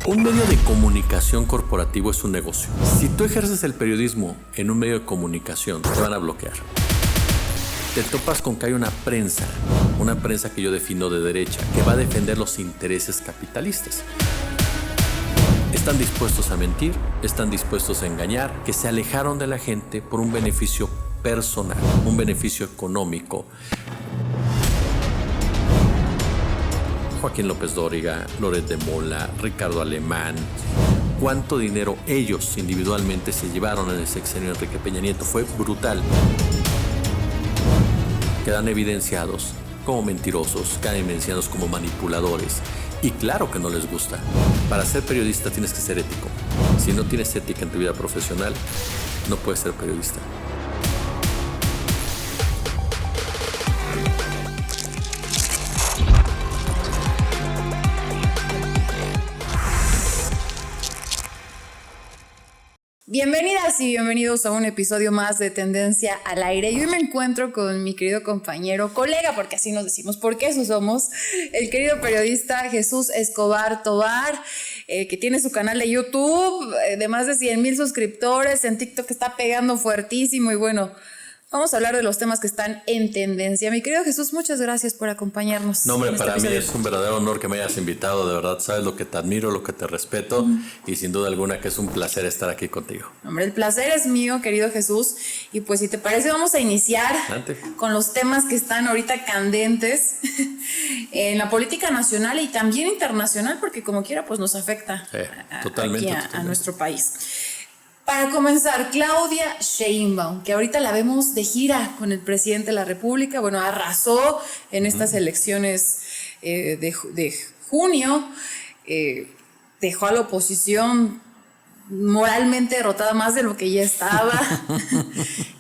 Un medio de comunicación corporativo es un negocio. Si tú ejerces el periodismo en un medio de comunicación, te van a bloquear. Te topas con que hay una prensa que yo defino de derecha, que va a defender los intereses capitalistas. Están dispuestos a mentir, están dispuestos a engañar, que se alejaron de la gente por un beneficio personal, un beneficio económico. Joaquín López Dóriga, Loret de Mola, Ricardo Alemán. Cuánto dinero ellos individualmente se llevaron en el sexenio de Enrique Peña Nieto fue brutal. Quedan evidenciados como mentirosos, quedan evidenciados como manipuladores. Y claro que no les gusta. Para ser periodista tienes que ser ético. Si no tienes ética en tu vida profesional, no puedes ser periodista. Bienvenidas y bienvenidos a un episodio más de Tendencia al Aire. Y hoy me encuentro con mi querido compañero, colega, porque así nos decimos, porque eso somos, el querido periodista Jesús Escobar Tovar, que tiene su canal de YouTube de más de 100,000 suscriptores, en TikTok está pegando fuertísimo y bueno, vamos a hablar de los temas que están en tendencia. Mi querido Jesús, muchas gracias por acompañarnos. No, hombre, para mí es un verdadero honor que me hayas invitado, de verdad, sabes lo que te admiro, lo que te respeto y sin duda alguna que es un placer estar aquí contigo. Hombre, el placer es mío, querido Jesús, y pues si te parece vamos a iniciar con los temas que están ahorita candentes en la política nacional y también internacional, porque como quiera pues nos afecta totalmente. A nuestro país. Para comenzar, Claudia Sheinbaum, que ahorita la vemos de gira con el presidente de la República, bueno, arrasó en estas elecciones de junio, dejó a la oposición moralmente derrotada más de lo que ya estaba,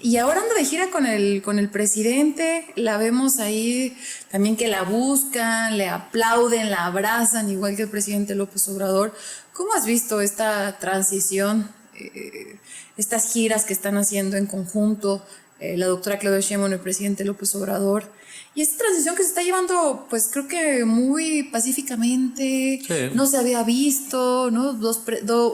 y ahora anda de gira con el presidente, la vemos ahí también que la buscan, le aplauden, la abrazan, igual que el presidente López Obrador. ¿Cómo has visto esta transición? Estas giras que están haciendo en conjunto la doctora Claudia Sheinbaum y el presidente López Obrador, y esta transición que se está llevando pues creo que muy pacíficamente, no se había visto, ¿no?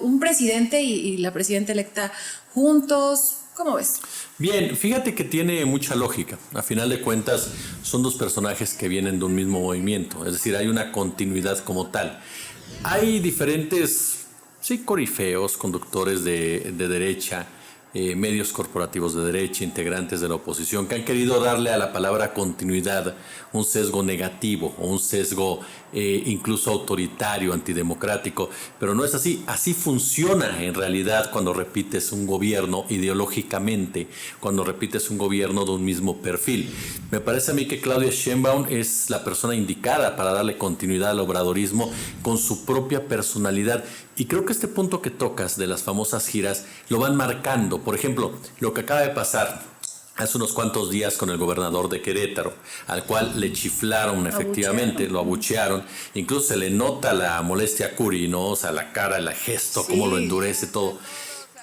Un presidente y la presidenta electa juntos. ¿Cómo ves? Bien, fíjate que tiene mucha lógica. A final de cuentas son dos personajes que vienen de un mismo movimiento, es decir, hay una continuidad como tal. Hay diferentes corifeos, conductores de derecha, medios corporativos de derecha, integrantes de la oposición, que han querido darle a la palabra continuidad un sesgo negativo o un sesgo incluso autoritario, antidemocrático, pero no es así. Así funciona en realidad cuando repites un gobierno ideológicamente, cuando repites un gobierno de un mismo perfil. Me parece a mí que Claudia Sheinbaum es la persona indicada para darle continuidad al obradorismo con su propia personalidad. Y creo que este punto que tocas de las famosas giras lo van marcando. Por ejemplo, lo que acaba de pasar hace unos cuantos días con el gobernador de Querétaro, al cual le chiflaron efectivamente, lo abuchearon. Incluso se le nota la molestia a Curi, ¿no? O sea, la cara, el gesto, cómo lo endurece todo.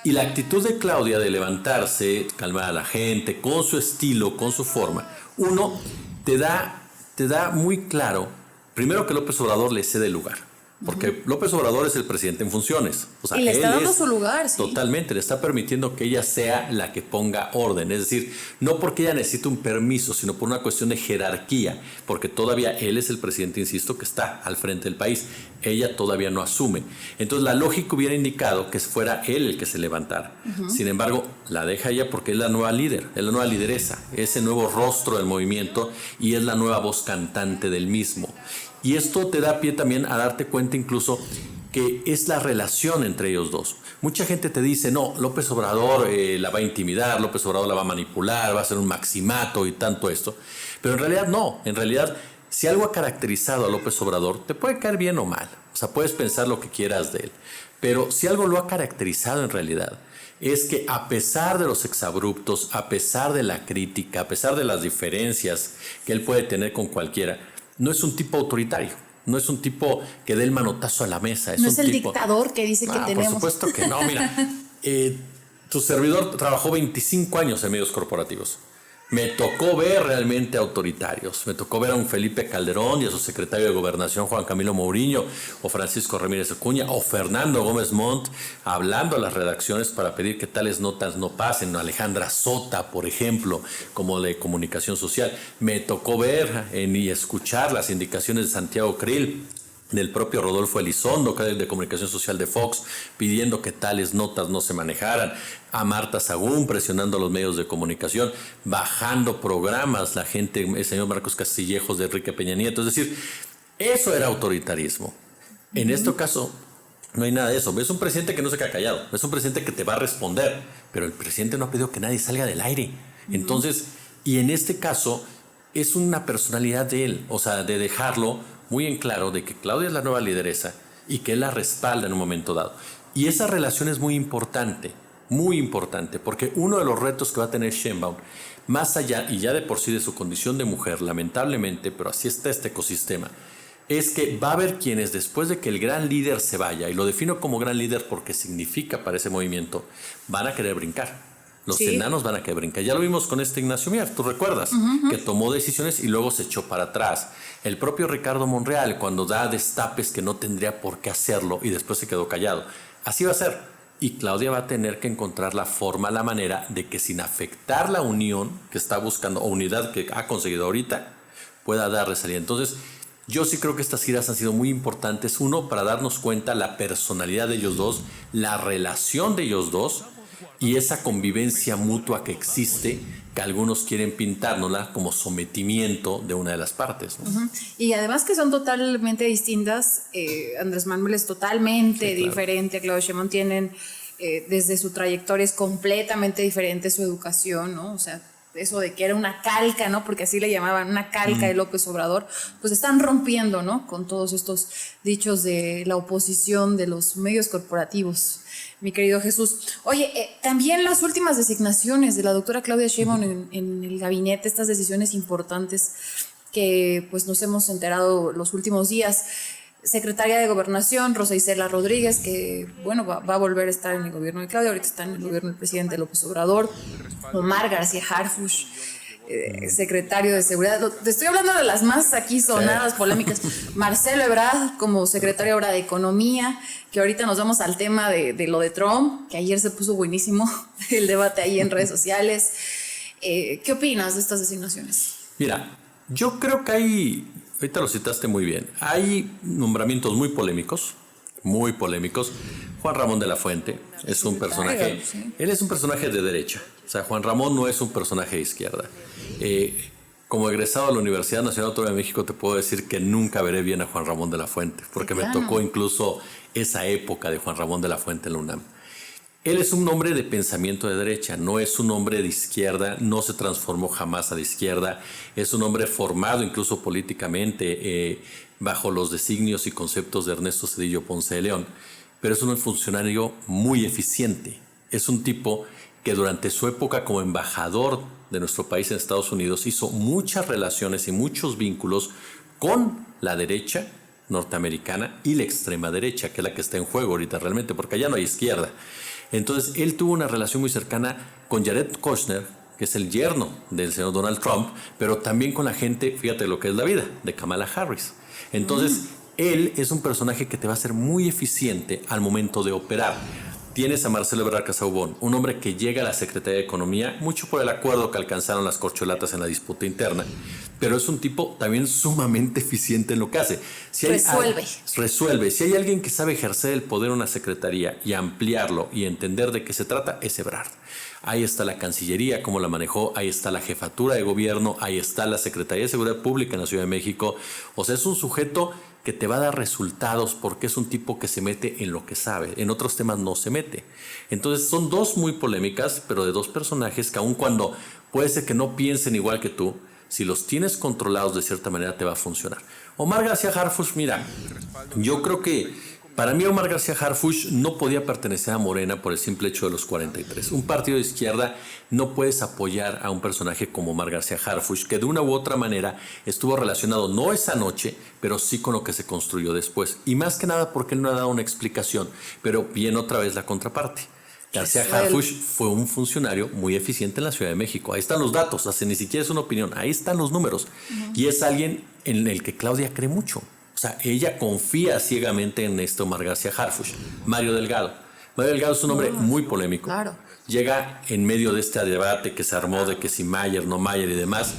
Y la actitud de Claudia de levantarse, calmar a la gente, con su estilo, con su forma, uno te da muy claro, primero que López Obrador le cede el lugar. Porque López Obrador es el presidente en funciones. O sea, y le está dando su lugar, sí. Totalmente, le está permitiendo que ella sea la que ponga orden. Es decir, no porque ella necesite un permiso, sino por una cuestión de jerarquía. Porque todavía él es el presidente, insisto, que está al frente del país. Ella todavía no asume. Entonces, la lógica hubiera indicado que fuera él el que se levantara. Sin embargo, la deja ella porque es la nueva líder, es la nueva lideresa, es el nuevo rostro del movimiento y es la nueva voz cantante del mismo. Y esto te da pie también a darte cuenta incluso que es la relación entre ellos dos. Mucha gente te dice, no, López Obrador la va a intimidar, López Obrador la va a manipular, va a ser un maximato y tanto esto. Pero en realidad no, en realidad si algo ha caracterizado a López Obrador, te puede caer bien o mal. O sea, puedes pensar lo que quieras de él. Pero si algo lo ha caracterizado en realidad, es que a pesar de los exabruptos, a pesar de la crítica, a pesar de las diferencias que él puede tener con cualquiera, no es un tipo autoritario, no es un tipo que dé el manotazo a la mesa. No es el dictador que dice que tenemos. Por supuesto que no, mira. Tu servidor trabajó 25 años en medios corporativos. Me tocó ver realmente autoritarios. Me tocó ver a un Felipe Calderón y a su secretario de Gobernación, Juan Camilo Mourinho, o Francisco Ramírez Acuña, o Fernando Gómez Montt, hablando a las redacciones para pedir que tales notas no pasen. Alejandra Sota, por ejemplo, como de Comunicación Social. Me tocó ver y escuchar las indicaciones de Santiago Krill, del propio Rodolfo Elizondo, que es de Comunicación Social de Fox, pidiendo que tales notas no se manejaran, a Marta Sagún presionando a los medios de comunicación, bajando programas, la gente, el señor Marcos Castillejos de Enrique Peña Nieto, es decir, eso era autoritarismo. En este caso, no hay nada de eso. Es un presidente que no se queda callado, es un presidente que te va a responder, pero el presidente no ha pedido que nadie salga del aire. Entonces, y en este caso, es una personalidad de él, o sea, de dejarlo muy en claro de que Claudia es la nueva lideresa y que él la respalda en un momento dado. Y esa relación es muy importante, porque uno de los retos que va a tener Sheinbaum, más allá y ya de por sí de su condición de mujer, lamentablemente, pero así está este ecosistema, es que va a haber quienes después de que el gran líder se vaya, y lo defino como gran líder porque significa para ese movimiento, van a querer brincar. Los enanos van a querer brincar. Ya lo vimos con Ignacio Mier, tú recuerdas, que tomó decisiones y luego se echó para atrás. El propio Ricardo Monreal, cuando da destapes que no tendría por qué hacerlo y después se quedó callado. Así va a ser. Y Claudia va a tener que encontrar la forma, la manera de que sin afectar la unión que está buscando o unidad que ha conseguido ahorita, pueda darle salida. Entonces, yo sí creo que estas giras han sido muy importantes. Uno, para darnos cuenta la personalidad de ellos dos, la relación de ellos dos, y esa convivencia mutua que existe, que algunos quieren pintárnosla como sometimiento de una de las partes, ¿no? Y además que son totalmente distintas. Andrés Manuel es totalmente diferente, Claudia Sheinbaum tienen, desde su trayectoria es completamente diferente su educación, ¿no? O sea, eso de que era una calca, ¿no? Porque así le llamaban, una calca de López Obrador, pues están rompiendo, ¿no? Con todos estos dichos de la oposición, de los medios corporativos, mi querido Jesús. Oye, también las últimas designaciones de la doctora Claudia Sheinbaum en el gabinete, estas decisiones importantes que pues nos hemos enterado los últimos días. Secretaria de Gobernación, Rosa Isela Rodríguez, que bueno, va a volver a estar en el gobierno de Claudia, ahorita está en el gobierno del presidente López Obrador. Omar García Harfuch, secretario de Seguridad. Te estoy hablando de las más aquí sonadas, polémicas. Marcelo Ebrard como secretario ahora de Economía, que ahorita nos vamos al tema de lo de Trump, que ayer se puso buenísimo el debate ahí en redes sociales. ¿Qué opinas de estas designaciones? Mira, yo creo que hay, ahorita lo citaste muy bien, hay nombramientos muy polémicos. Juan Ramón de la Fuente es un personaje, él es un personaje de derecha. O sea, Juan Ramón no es un personaje de izquierda. Como egresado de la Universidad Nacional Autónoma de México te puedo decir que nunca veré bien a Juan Ramón de la Fuente, porque me tocó incluso esa época de Juan Ramón de la Fuente en la UNAM. Él es un hombre de pensamiento de derecha, no es un hombre de izquierda, no se transformó jamás a la izquierda, es un hombre formado incluso políticamente bajo los designios y conceptos de Ernesto Zedillo Ponce de León, pero es un funcionario muy eficiente, es un tipo que durante su época como embajador de nuestro país en Estados Unidos hizo muchas relaciones y muchos vínculos con la derecha norteamericana y la extrema derecha, que es la que está en juego ahorita realmente, porque allá no hay izquierda. Entonces, él tuvo una relación muy cercana con Jared Kushner, que es el yerno del señor Donald Trump, pero también con la gente, fíjate lo que es la vida, de Kamala Harris. Entonces, él es un personaje que te va a ser muy eficiente al momento de operar. Tienes a Marcelo Ebrard Casaubon, un hombre que llega a la Secretaría de Economía, mucho por el acuerdo que alcanzaron las corcholatas en la disputa interna, pero es un tipo también sumamente eficiente en lo que hace. Si hay resuelve. Si hay alguien que sabe ejercer el poder en una secretaría y ampliarlo y entender de qué se trata, es Ebrard. Ahí está la Cancillería, cómo la manejó, ahí está la Jefatura de Gobierno, ahí está la Secretaría de Seguridad Pública en la Ciudad de México. O sea, es un sujeto que te va a dar resultados porque es un tipo que se mete en lo que sabe. En otros temas no se mete. Entonces son dos muy polémicas, pero de dos personajes que aun cuando puede ser que no piensen igual que tú, si los tienes controlados de cierta manera te va a funcionar. Omar García Harfuch, mira, yo creo que para mí Omar García Harfuch no podía pertenecer a Morena por el simple hecho de los 43. Un partido de izquierda no puedes apoyar a un personaje como Omar García Harfuch, que de una u otra manera estuvo relacionado no esa noche, pero sí con lo que se construyó después. Y más que nada porque él no ha dado una explicación, pero viene otra vez la contraparte. García Harfuch fue un funcionario muy eficiente en la Ciudad de México. Ahí están los datos, ni siquiera es una opinión, ahí están los números. Y es alguien en el que Claudia cree mucho. O sea, ella confía ciegamente en Omar García Harfuch. Mario Delgado. Mario Delgado es un hombre muy polémico. Claro. Llega en medio de este debate que se armó de que si Mayer, no Mayer y demás.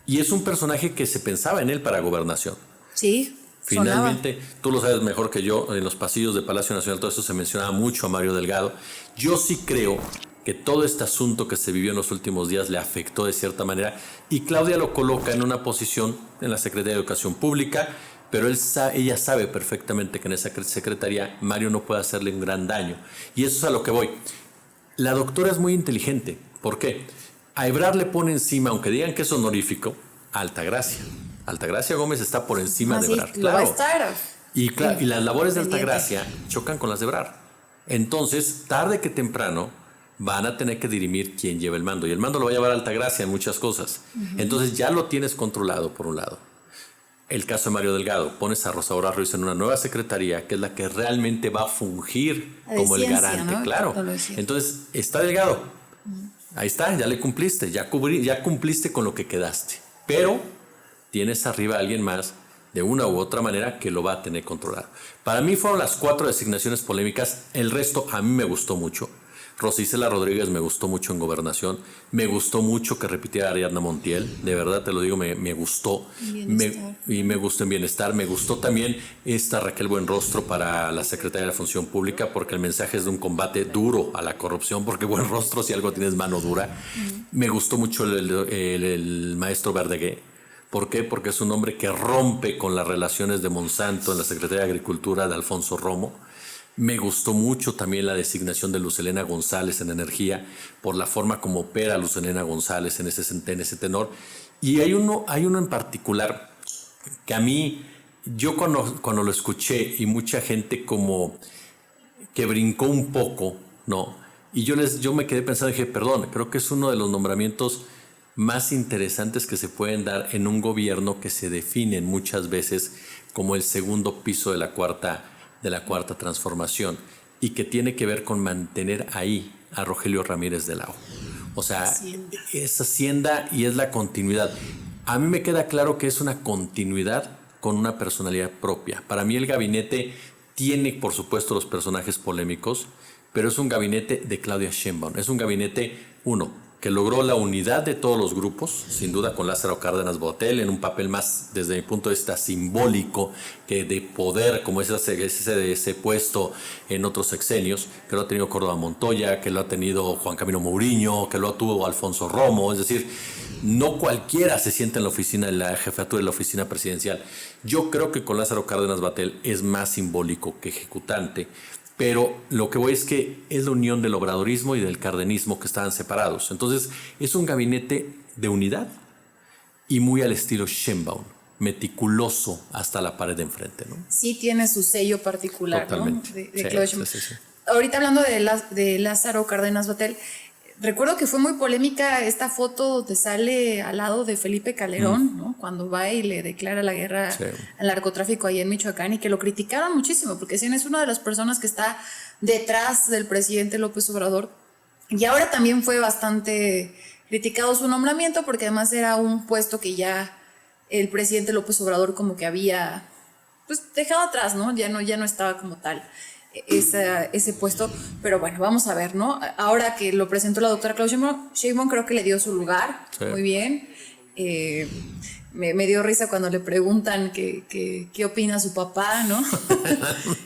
Y es un personaje que se pensaba en él para gobernación. Sí. Finalmente, tú lo sabes mejor que yo, en los pasillos de Palacio Nacional todo esto se mencionaba mucho a Mario Delgado. Yo sí creo que todo este asunto que se vivió en los últimos días le afectó de cierta manera y Claudia lo coloca en una posición en la Secretaría de Educación Pública, pero ella sabe perfectamente que en esa secretaría Mario no puede hacerle un gran daño. Y eso es a lo que voy. La doctora es muy inteligente. ¿Por qué? A Ebrard le pone encima, aunque digan que es honorífico, a Altagracia. Altagracia Gómez está por encima de Ebrard. Claro. Va a estar. Y las labores de Altagracia chocan con las de Ebrard. Entonces, tarde que temprano, van a tener que dirimir quién lleva el mando. Y el mando lo va a llevar Altagracia en muchas cosas. Entonces, ya lo tienes controlado, por un lado. El caso de Mario Delgado. Pones a Rosaura Ruiz en una nueva secretaría, que es la que realmente va a fungir como el garante. ¿No? Claro. Entonces, está Delgado. Ahí está, ya le cumpliste. Ya cumpliste con lo que quedaste. Pero tienes arriba a alguien más de una u otra manera que lo va a tener controlado. Para mí fueron las 4 designaciones polémicas. El resto a mí me gustó mucho. Rosa Isela Rodríguez me gustó mucho en Gobernación. Me gustó mucho que repitiera Ariadna Montiel. De verdad te lo digo, me gustó. Y me gustó en Bienestar. Me gustó también esta Raquel Buenrostro para la Secretaría de la Función Pública, porque el mensaje es de un combate duro a la corrupción, porque Buenrostro, si algo tienes, mano dura. Me gustó mucho el maestro Verdegué. ¿Por qué? Porque es un hombre que rompe con las relaciones de Monsanto en la Secretaría de Agricultura de Alfonso Romo. Me gustó mucho también la designación de Luz Helena González en Energía, por la forma como opera Luz Helena González en ese tenor. Y hay uno en particular que a mí, yo cuando lo escuché y mucha gente como que brincó un poco, ¿no? Y yo me quedé pensando y dije, perdón, creo que es uno de los nombramientos más interesantes que se pueden dar en un gobierno que se define muchas veces como el segundo piso de la cuarta transformación y que tiene que ver con mantener ahí a Rogelio Ramírez de la O. O sea, es Hacienda y es la continuidad. A mí me queda claro que es una continuidad con una personalidad propia. Para mí el gabinete tiene, por supuesto, los personajes polémicos, pero es un gabinete de Claudia Sheinbaum. Es un gabinete, que logró la unidad de todos los grupos, sin duda con Lázaro Cárdenas Botel, en un papel más, desde mi punto de vista, simbólico que de poder, como es ese puesto en otros sexenios, que lo ha tenido Córdoba Montoya, que lo ha tenido Juan Camilo Mourinho, que lo tuvo Alfonso Romo. Es decir, no cualquiera se sienta en la oficina, en la jefatura de la oficina presidencial. Yo creo que con Lázaro Cárdenas Botel es más simbólico que ejecutante. Pero lo que voy es que es la unión del obradorismo y del cardenismo que estaban separados. Entonces es un gabinete de unidad y muy al estilo Sheinbaum, meticuloso hasta la pared de enfrente, ¿no? Sí tiene su sello particular. Totalmente. ¿No? De Claudia Sheinbaum. Sí. Ahorita hablando de Lázaro Cárdenas Botel, recuerdo que fue muy polémica esta foto donde sale al lado de Felipe Calderón, ¿no? Cuando va y le declara la guerra al narcotráfico ahí en Michoacán, y que lo criticaron muchísimo, porque sí, es una de las personas que está detrás del presidente López Obrador. Y ahora también fue bastante criticado su nombramiento, porque además era un puesto que ya el presidente López Obrador como que había dejado atrás, ¿no? Ya no estaba como tal ese puesto, pero bueno, vamos a ver, ¿no? Ahora que lo presentó la doctora Claudia Sheinbaum, creo que le dio su lugar, muy bien. Me dio risa cuando le preguntan qué opina su papá, ¿no?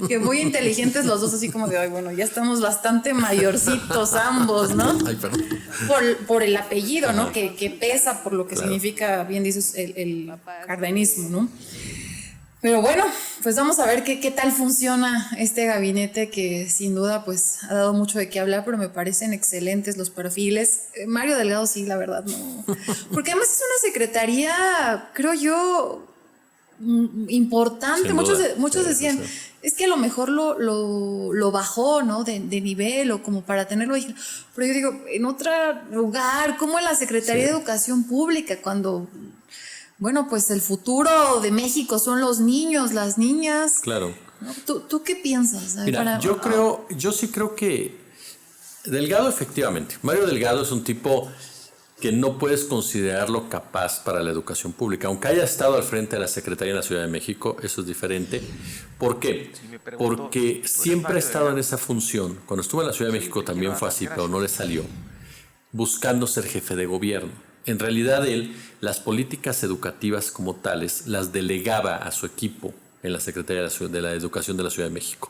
Que muy inteligentes los dos, así como de, ay, bueno, ya estamos bastante mayorcitos ambos, ¿no? Ay, perdón. Por el apellido, ¿no? Que pesa por lo que significa, bien dices, el cardenismo, ¿no? Pero bueno, pues vamos a ver qué tal funciona este gabinete, que sin duda pues ha dado mucho de qué hablar, pero me parecen excelentes los perfiles. Mario Delgado sí, la verdad no. Porque además es una secretaría, creo yo, importante. Muchos decían, es que a lo mejor lo bajó, ¿no? De nivel, o como para tenerlo ahí. Pero yo digo, en otro lugar, como en la Secretaría de Educación Pública, cuando... Bueno, pues el futuro de México son los niños, las niñas. Claro. ¿No? ¿Tú qué piensas? Mira, yo sí creo que Delgado, efectivamente. Mario Delgado es un tipo que no puedes considerarlo capaz para la educación pública. Aunque haya estado al frente de la Secretaría de la Ciudad de México, eso es diferente. ¿Por qué? Porque siempre ha estado en esa función. Cuando estuvo en la Ciudad de México también fue así, pero no le salió, buscando ser jefe de gobierno. En realidad él, las políticas educativas como tales, las delegaba a su equipo en la Secretaría de la Educación de la Ciudad de México.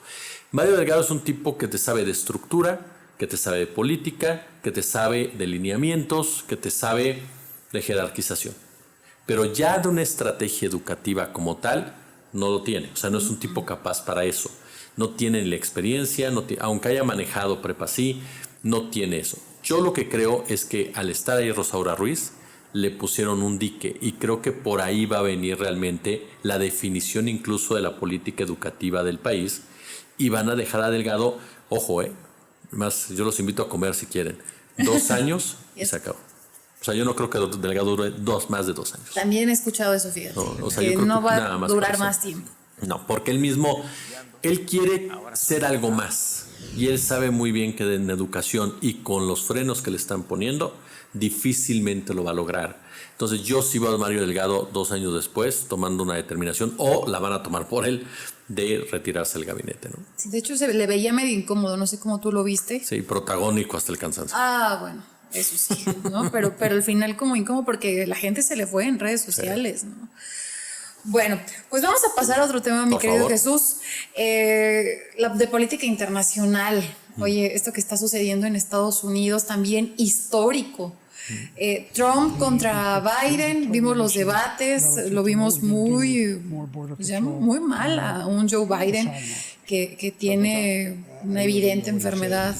Mario Delgado es un tipo que te sabe de estructura, que te sabe de política, que te sabe de lineamientos, que te sabe de jerarquización. Pero ya de una estrategia educativa como tal, no lo tiene. O sea, no es un tipo capaz para eso. No tiene la experiencia, aunque haya manejado prepa sí, no tiene eso. Yo lo que creo es que al estar ahí Rosaura Ruiz, le pusieron un dique y creo que por ahí va a venir realmente la definición incluso de la política educativa del país y van a dejar a Delgado, ojo, más, yo los invito a comer si quieren. 2 años y se acabó. O sea, yo no creo que Delgado dure más de 2 años. También he escuchado eso, fíjate. No, o sea, yo que creo no que va nada a más durar más tiempo. No, porque él quiere ser algo más. Y él sabe muy bien que en educación y con los frenos que le están poniendo, difícilmente lo va a lograr. Entonces yo sí veo a Mario Delgado 2 años después tomando una determinación, o la van a tomar por él, de retirarse del gabinete, ¿no? Sí, de hecho se le veía medio incómodo, no sé cómo tú lo viste. Sí, protagónico hasta el cansancio. Bueno, eso sí, ¿no? Pero al final como incómodo porque la gente se le fue en redes sociales, ¿no? Bueno, pues vamos a pasar a otro tema, mi querido Jesús, de política internacional. Oye, esto que está sucediendo en Estados Unidos también histórico. Trump contra Biden, vimos los debates, lo vimos muy mal a un Joe Biden que tiene una evidente enfermedad,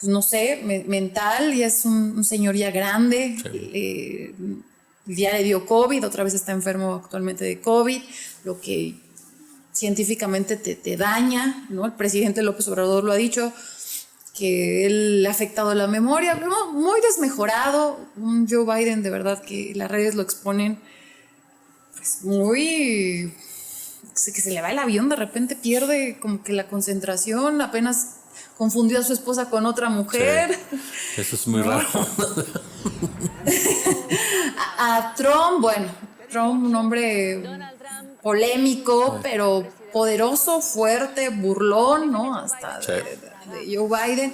pues no sé, mental, y es un señor ya grande. Sí. Ya le dio COVID, otra vez está enfermo actualmente de COVID, lo que científicamente te daña, ¿no? El presidente López Obrador lo ha dicho, que él le ha afectado la memoria, ¿no? Muy desmejorado, un Joe Biden de verdad que las redes lo exponen, pues muy, que se le va el avión, de repente pierde como que la concentración, apenas confundió a su esposa con otra mujer. Sí, eso es muy raro. a Trump, bueno, Trump, un hombre polémico, pero poderoso, fuerte, burlón, ¿no? Hasta de Joe Biden.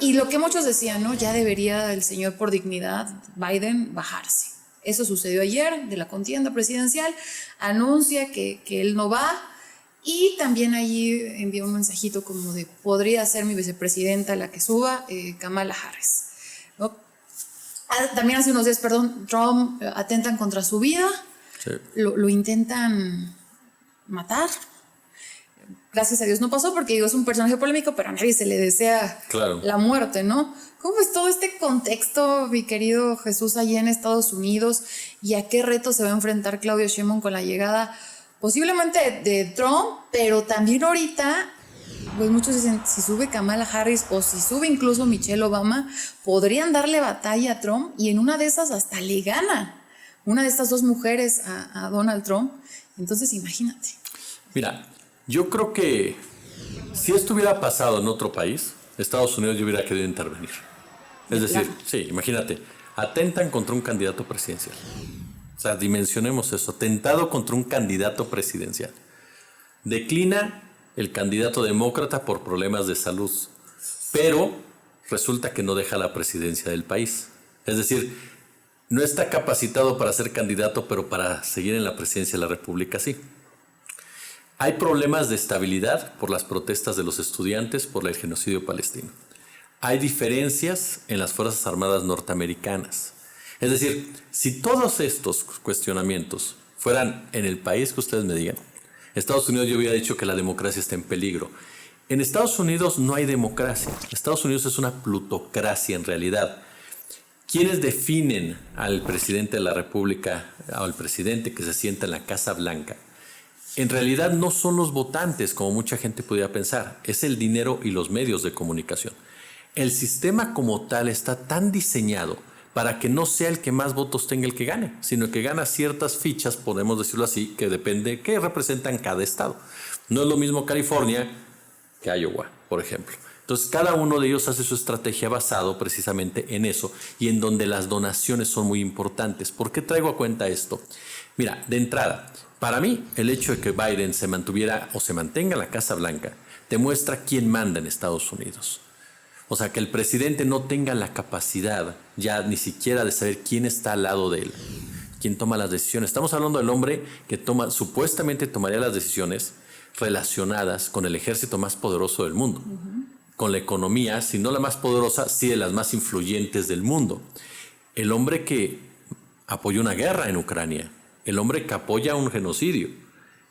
Y lo que muchos decían, ¿no? Ya debería el señor por dignidad, Biden, bajarse. Eso sucedió ayer de la contienda presidencial. Anuncia que él no va. Y también allí envió un mensajito como de, podría ser mi vicepresidenta la que suba, Kamala Harris, ¿no? También hace unos días, Trump atentan contra su vida, sí. Lo intentan matar. Gracias a Dios no pasó porque es un personaje polémico, pero a nadie se le desea la muerte, ¿no? ¿Cómo es todo este contexto, mi querido Jesús, allá en Estados Unidos? ¿Y a qué reto se va a enfrentar Claudia Sheinbaum con la llegada posiblemente de Trump, pero también ahorita, pues muchos dicen, si sube Kamala Harris o si sube incluso Michelle Obama, podrían darle batalla a Trump y en una de esas hasta le gana una de estas dos mujeres a Donald Trump. Entonces, imagínate. Mira, yo creo que si esto hubiera pasado en otro país, Estados Unidos ya hubiera querido intervenir. Es decir, sí, imagínate, atentan contra un candidato presidencial. O sea, dimensionemos eso, atentado contra un candidato presidencial. Declina el candidato demócrata por problemas de salud, pero resulta que no deja la presidencia del país. Es decir, no está capacitado para ser candidato, pero para seguir en la presidencia de la República sí. Hay problemas de estabilidad por las protestas de los estudiantes por el genocidio palestino. Hay diferencias en las Fuerzas Armadas norteamericanas. Es decir, si todos estos cuestionamientos fueran en el país que ustedes me digan, Estados Unidos, yo hubiera dicho que la democracia está en peligro. En Estados Unidos no hay democracia. Estados Unidos es una plutocracia en realidad. ¿Quiénes definen al presidente de la República o al presidente que se sienta en la Casa Blanca? En realidad no son los votantes, como mucha gente podría pensar. Es el dinero y los medios de comunicación. El sistema como tal está tan diseñado para que no sea el que más votos tenga el que gane, sino que gana ciertas fichas, podemos decirlo así, que depende, que representan cada estado. No es lo mismo California que Iowa, por ejemplo. Entonces cada uno de ellos hace su estrategia basado precisamente en eso y en donde las donaciones son muy importantes. ¿Por qué traigo a cuenta esto? Mira, de entrada, para mí el hecho de que Biden se mantuviera o se mantenga en la Casa Blanca demuestra quién manda en Estados Unidos. O sea, que el presidente no tenga la capacidad ya ni siquiera de saber quién está al lado de él, quién toma las decisiones. Estamos hablando del hombre que supuestamente tomaría las decisiones relacionadas con el ejército más poderoso del mundo, con la economía, si no la más poderosa, sí de las más influyentes del mundo. El hombre que apoyó una guerra en Ucrania, el hombre que apoya un genocidio.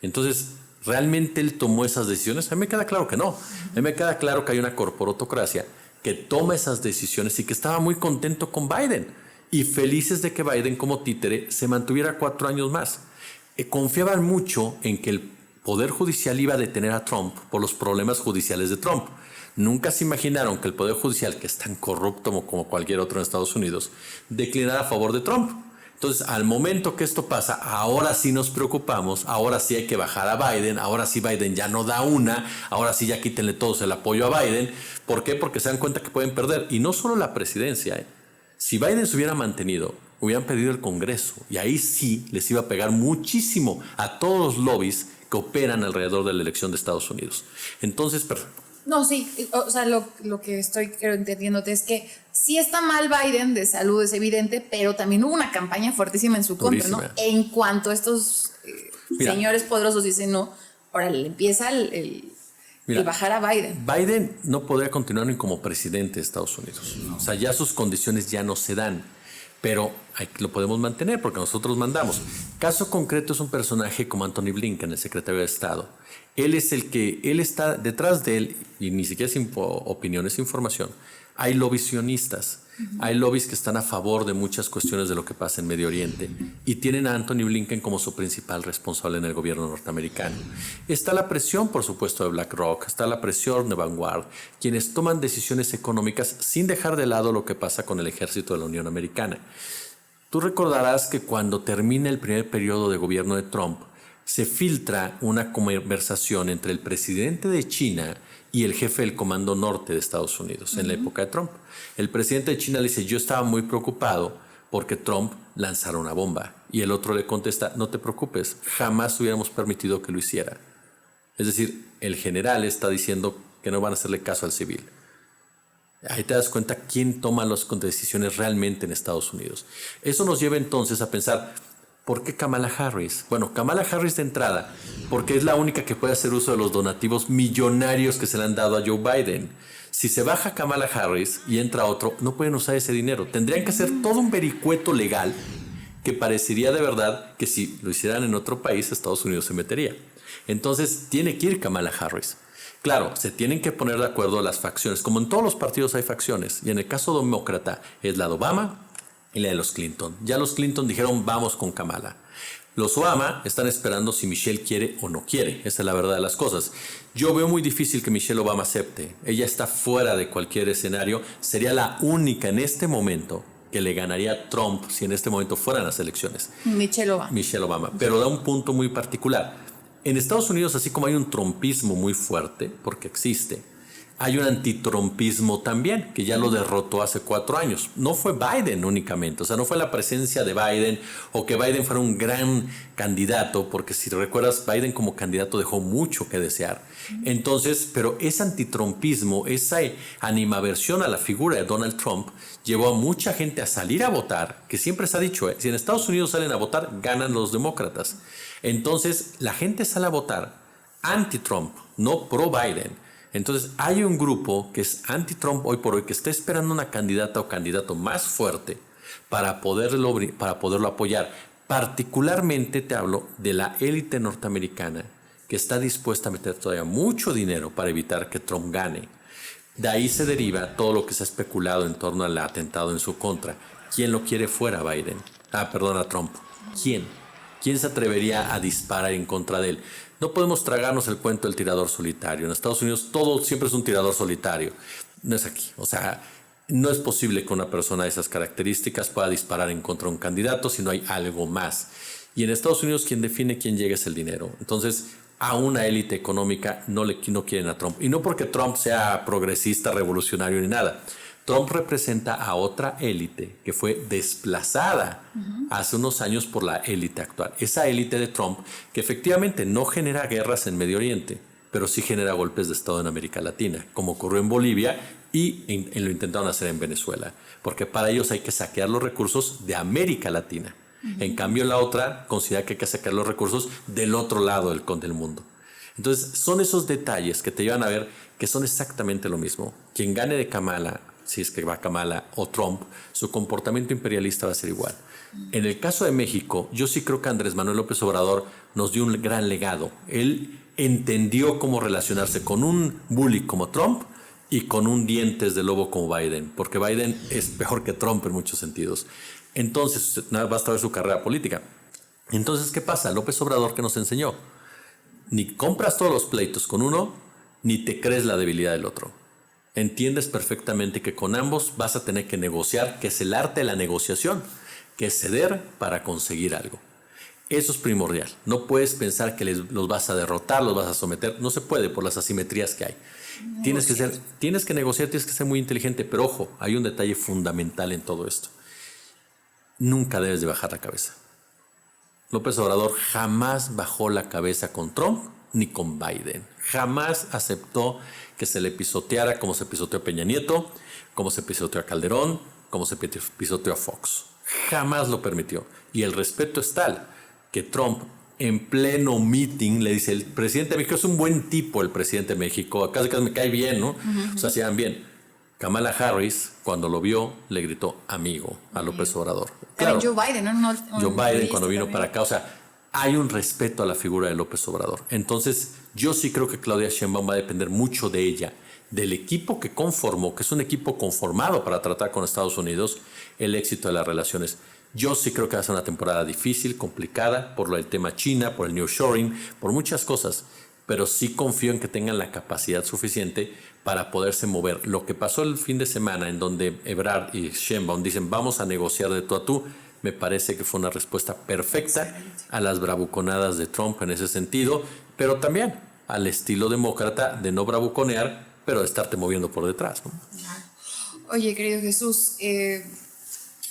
Entonces, ¿realmente él tomó esas decisiones? A mí me queda claro que no. A mí me queda claro que hay una corporatocracia que toma esas decisiones y que estaba muy contento con Biden y felices de que Biden como títere se mantuviera 4 años más. Confiaban mucho en que el Poder Judicial iba a detener a Trump por los problemas judiciales de Trump. Nunca se imaginaron que el Poder Judicial, que es tan corrupto como cualquier otro en Estados Unidos, declinara a favor de Trump. Entonces, al momento que esto pasa, ahora sí nos preocupamos, ahora sí hay que bajar a Biden, ahora sí Biden ya no da una, ahora sí ya quítenle todos el apoyo a Biden. ¿Por qué? Porque se dan cuenta que pueden perder. Y no solo la presidencia. Si Biden se hubiera mantenido, hubieran perdido el Congreso. Y ahí sí les iba a pegar muchísimo a todos los lobbies que operan alrededor de la elección de Estados Unidos. Entonces, no, sí, o sea, lo que estoy entendiéndote es que sí está mal Biden de salud, es evidente, pero también hubo una campaña fuertísima en su contra, ¿no? En cuanto estos señores poderosos dicen, no, ahora le empieza el bajar a Biden. Biden no podría continuar ni como presidente de Estados Unidos. O sea, ya sus condiciones ya no se dan. Pero lo podemos mantener porque nosotros mandamos. Caso concreto es un personaje como Anthony Blinken, el secretario de Estado. Él está detrás de él, y ni siquiera es opinión, es información. Hay lobbies sionistas, hay lobbies que están a favor de muchas cuestiones de lo que pasa en Medio Oriente y tienen a Anthony Blinken como su principal responsable en el gobierno norteamericano. Está la presión, por supuesto, de BlackRock, está la presión de Vanguard, quienes toman decisiones económicas sin dejar de lado lo que pasa con el ejército de la Unión Americana. Tú recordarás que cuando termina el primer periodo de gobierno de Trump, se filtra una conversación entre el presidente de China y el jefe del Comando Norte de Estados Unidos en la época de Trump. El presidente de China le dice, yo estaba muy preocupado porque Trump lanzara una bomba. Y el otro le contesta, no te preocupes, jamás hubiéramos permitido que lo hiciera. Es decir, el general está diciendo que no van a hacerle caso al civil. Ahí te das cuenta quién toma las decisiones realmente en Estados Unidos. Eso nos lleva entonces a pensar, ¿por qué Kamala Harris? Bueno, Kamala Harris de entrada, porque es la única que puede hacer uso de los donativos millonarios que se le han dado a Joe Biden. Si se baja Kamala Harris y entra otro, no pueden usar ese dinero. Tendrían que hacer todo un vericueto legal que parecería de verdad que si lo hicieran en otro país, Estados Unidos se metería. Entonces tiene que ir Kamala Harris. Claro, se tienen que poner de acuerdo las facciones. Como en todos los partidos hay facciones. Y en el caso demócrata es la de Obama y la de los Clinton. Ya los Clinton dijeron vamos con Kamala. Los Obama están esperando si Michelle quiere o no quiere. Esa es la verdad de las cosas. Yo veo muy difícil que Michelle Obama acepte. Ella está fuera de cualquier escenario. Sería la única en este momento que le ganaría a Trump si en este momento fueran las elecciones. Michelle Obama. Pero da un punto muy particular. En Estados Unidos, así como hay un trumpismo muy fuerte, porque existe, hay un antitrumpismo también, que ya lo derrotó hace 4 años. No fue Biden únicamente, o sea, no fue la presencia de Biden o que Biden fuera un gran candidato, porque si recuerdas, Biden como candidato dejó mucho que desear. Entonces, pero ese antitrumpismo, esa animaversión a la figura de Donald Trump, llevó a mucha gente a salir a votar, que siempre se ha dicho, si en Estados Unidos salen a votar, ganan los demócratas. Entonces, la gente sale a votar anti-Trump, no pro-Biden. Entonces hay un grupo que es anti-Trump hoy por hoy que está esperando una candidata o candidato más fuerte para poderlo apoyar. Particularmente te hablo de la élite norteamericana que está dispuesta a meter todavía mucho dinero para evitar que Trump gane. De ahí se deriva todo lo que se ha especulado en torno al atentado en su contra. ¿Quién lo quiere fuera, Biden? A Trump. ¿Quién? ¿Quién se atrevería a disparar en contra de él? No podemos tragarnos el cuento del tirador solitario. En Estados Unidos todo siempre es un tirador solitario. No es aquí. O sea, no es posible que una persona de esas características pueda disparar en contra de un candidato si no hay algo más. Y en Estados Unidos quien define quién llega es el dinero. Entonces, a una élite económica no quieren a Trump. Y no porque Trump sea progresista, revolucionario ni nada. Trump representa a otra élite que fue desplazada hace unos años por la élite actual. Esa élite de Trump que efectivamente no genera guerras en Medio Oriente, pero sí genera golpes de Estado en América Latina, como ocurrió en Bolivia y lo intentaron hacer en Venezuela, porque para ellos hay que saquear los recursos de América Latina. En cambio, la otra considera que hay que sacar los recursos del otro lado del mundo. Entonces, son esos detalles que te llevan a ver que son exactamente lo mismo. Quien gane de Kamala, si es que va Kamala o Trump, su comportamiento imperialista va a ser igual. En el caso de México, yo sí creo que Andrés Manuel López Obrador nos dio un gran legado. Él entendió cómo relacionarse con un bully como Trump y con un dientes de lobo como Biden, porque Biden es peor que Trump en muchos sentidos. Entonces, basta ver su carrera política. Entonces, ¿qué pasa? López Obrador, ¿qué nos enseñó? Ni compras todos los pleitos con uno, ni te crees la debilidad del otro. Entiendes perfectamente que con ambos vas a tener que negociar, que es el arte de la negociación, que es ceder para conseguir algo. Eso es primordial. No puedes pensar que los vas a derrotar, los vas a someter. No se puede por las asimetrías que hay. Tienes que negociar, tienes que ser muy inteligente. Pero ojo, hay un detalle fundamental en todo esto. Nunca debes de bajar la cabeza. López Obrador jamás bajó la cabeza con Trump ni con Biden. Jamás aceptó que se le pisoteara como se pisoteó a Peña Nieto, como se pisoteó a Calderón, como se pisoteó a Fox. Jamás lo permitió. Y el respeto es tal que Trump en pleno meeting le dice, el presidente de México es un buen tipo, el presidente de México, casi me cae bien, ¿no? O sea, se dan bien. Kamala Harris, cuando lo vio, le gritó amigo a López Obrador. Claro, Joe Biden, ¿no? Joe Biden cuando vino para acá, o sea, hay un respeto a la figura de López Obrador. Entonces, yo sí creo que Claudia Sheinbaum va a depender mucho de ella, del equipo que conformó, que es un equipo conformado para tratar con Estados Unidos, el éxito de las relaciones. Yo sí creo que va a ser una temporada difícil, complicada, por el tema China, por el nearshoring, por muchas cosas, pero sí confío en que tengan la capacidad suficiente para poderse mover. Lo que pasó el fin de semana en donde Ebrard y Sheinbaum dicen vamos a negociar de tú a tú, me parece que fue una respuesta perfecta a las bravuconadas de Trump en ese sentido, pero también al estilo demócrata de no bravuconear, pero de estarte moviendo por detrás, ¿no? Oye, querido Jesús,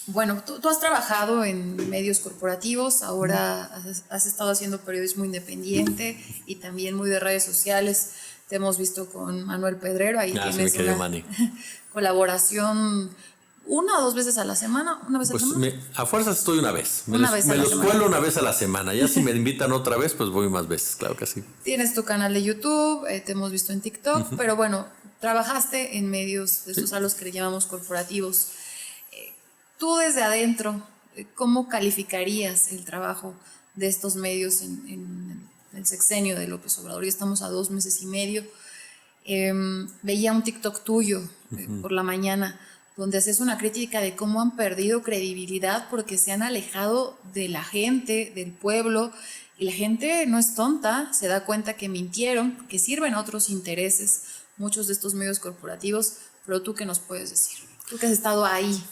bueno, tú has trabajado en medios corporativos, ahora has estado haciendo periodismo independiente y también muy de redes sociales. Te hemos visto con Manuel Pedrero, ahí tienes una colaboración 1 o 2 veces a la semana, una vez a la semana. A fuerzas estoy una vez. Me los cuelo una vez a la semana. Ya si me invitan otra vez, pues voy más veces, claro que sí. Tienes tu canal de YouTube, te hemos visto en TikTok, pero bueno, trabajaste en medios de esos a los que le llamamos corporativos. Tú desde adentro, ¿cómo calificarías el trabajo de estos medios en el sexenio de López Obrador? Ya estamos a 2 meses y medio. Veía un TikTok tuyo por la mañana donde haces una crítica de cómo han perdido credibilidad porque se han alejado de la gente, del pueblo, y la gente no es tonta, se da cuenta que mintieron, que sirven a otros intereses, muchos de estos medios corporativos, pero ¿tú qué nos puedes decir? Tú que has estado ahí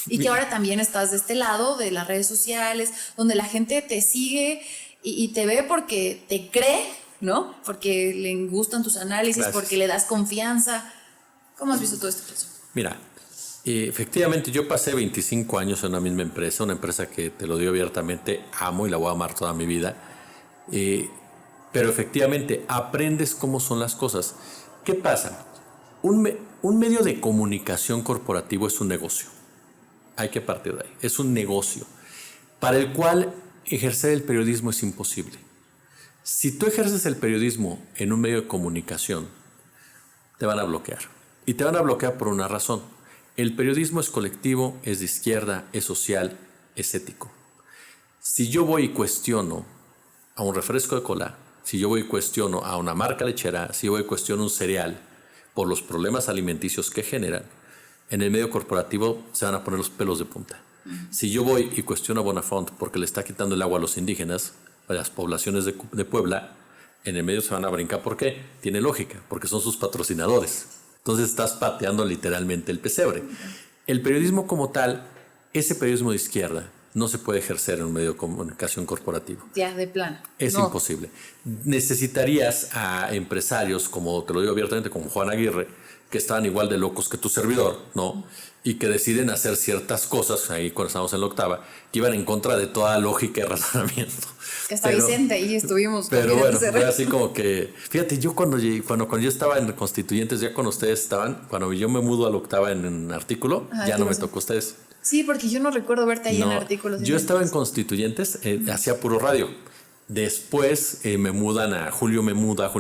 y que ahora también estás de este lado de las redes sociales, donde la gente te sigue y te ve porque te cree, ¿no? Porque le gustan tus análisis, gracias, porque le das confianza. ¿Cómo has visto todo este proceso? Mira, efectivamente yo pasé 25 años en una misma empresa, una empresa que te lo digo abiertamente, amo y la voy a amar toda mi vida, pero efectivamente aprendes cómo son las cosas. ¿Qué pasa? Un medio de comunicación corporativo es un negocio. Hay que partir de ahí. Es un negocio para el cual ejercer el periodismo es imposible. Si tú ejerces el periodismo en un medio de comunicación, te van a bloquear. Y te van a bloquear por una razón. El periodismo es colectivo, es de izquierda, es social, es ético. Si yo voy y cuestiono a un refresco de cola, si yo voy y cuestiono a una marca lechera, si yo voy y cuestiono un cereal por los problemas alimenticios que generan, en el medio corporativo se van a poner los pelos de punta. Si yo voy y cuestiono a Bonafont porque le está quitando el agua a los indígenas, a las poblaciones de Puebla, en el medio se van a brincar. ¿Por qué? Tiene lógica, porque son sus patrocinadores. Entonces estás pateando literalmente el pesebre. El periodismo como tal, ese periodismo de izquierda, no se puede ejercer en un medio de comunicación corporativo. Ya, de plan. Es imposible. Necesitarías a empresarios, como te lo digo abiertamente, como Juan Aguirre, que estaban igual de locos que tu servidor, ¿no? Y que deciden hacer ciertas cosas, ahí cuando estábamos en la octava, que iban en contra de toda lógica y razonamiento. Que hasta Vicente y estuvimos. Pero bueno, fue así como que, fíjate, yo cuando yo estaba en Constituyentes, ya cuando ustedes estaban, cuando yo me mudo a la octava en artículo, ya no me tocó a ustedes. Sí, porque yo no recuerdo verte ahí en artículos. Yo estaba en Constituyentes, hacía puro radio. Después Julio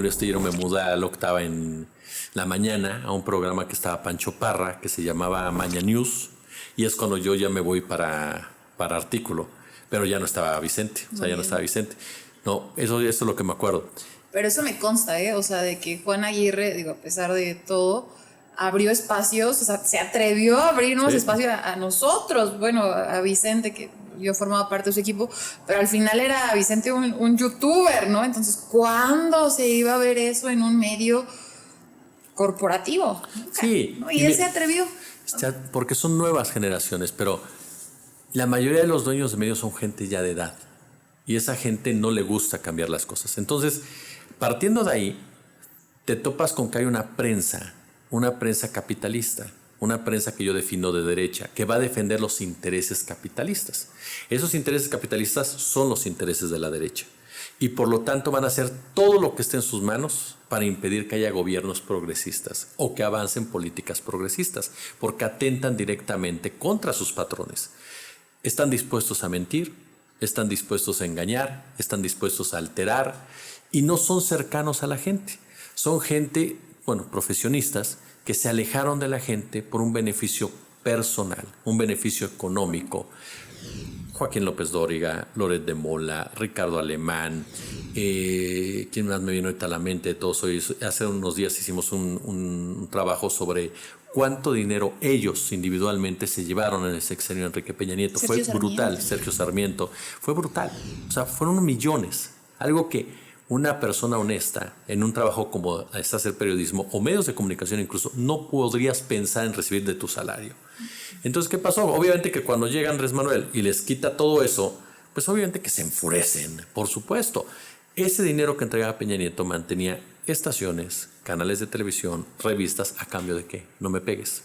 Astillero me muda a la octava en la mañana a un programa que estaba Pancho Parra, que se llamaba Maña News, y es cuando yo ya me voy para artículo, pero ya no estaba Vicente, no estaba Vicente. No, eso es lo que me acuerdo. Pero eso me consta, o sea, de que Juan Aguirre, digo, a pesar de todo, abrió espacios, o sea, se atrevió a abrirnos espacio a nosotros, bueno, a Vicente, que yo formaba parte de su equipo, pero al final era Vicente un youtuber, ¿no? Entonces, ¿cuándo se iba a ver eso en un medio corporativo? Sí. ¿No? Y él se atrevió. Porque son nuevas generaciones, pero la mayoría de los dueños de medios son gente ya de edad. Y esa gente no le gusta cambiar las cosas. Entonces, partiendo de ahí, te topas con que hay una prensa capitalista, una prensa que yo defino de derecha, que va a defender los intereses capitalistas. Esos intereses capitalistas son los intereses de la derecha. Y por lo tanto van a hacer todo lo que esté en sus manos para impedir que haya gobiernos progresistas o que avancen políticas progresistas, porque atentan directamente contra sus patrones. Están dispuestos a mentir, están dispuestos a engañar, están dispuestos a alterar y no son cercanos a la gente. Son gente, profesionistas que se alejaron de la gente por un beneficio personal, un beneficio económico. Joaquín López Dóriga, Loret de Mola, Ricardo Alemán, ¿quién más me vino ahorita a la mente de todos hoy? Hace unos días hicimos un trabajo sobre cuánto dinero ellos individualmente se llevaron en el sexenio de Enrique Peña Nieto. Fue brutal, Sergio Sarmiento, fue brutal. O sea, fueron millones, algo que una persona honesta en un trabajo como es hacer periodismo o medios de comunicación incluso, no podrías pensar en recibir de tu salario. Entonces, ¿qué pasó? Obviamente que cuando llega Andrés Manuel y les quita todo eso, pues obviamente que se enfurecen, por supuesto. Ese dinero que entregaba Peña Nieto mantenía estaciones, canales de televisión, revistas, ¿a cambio de qué? No me pegues.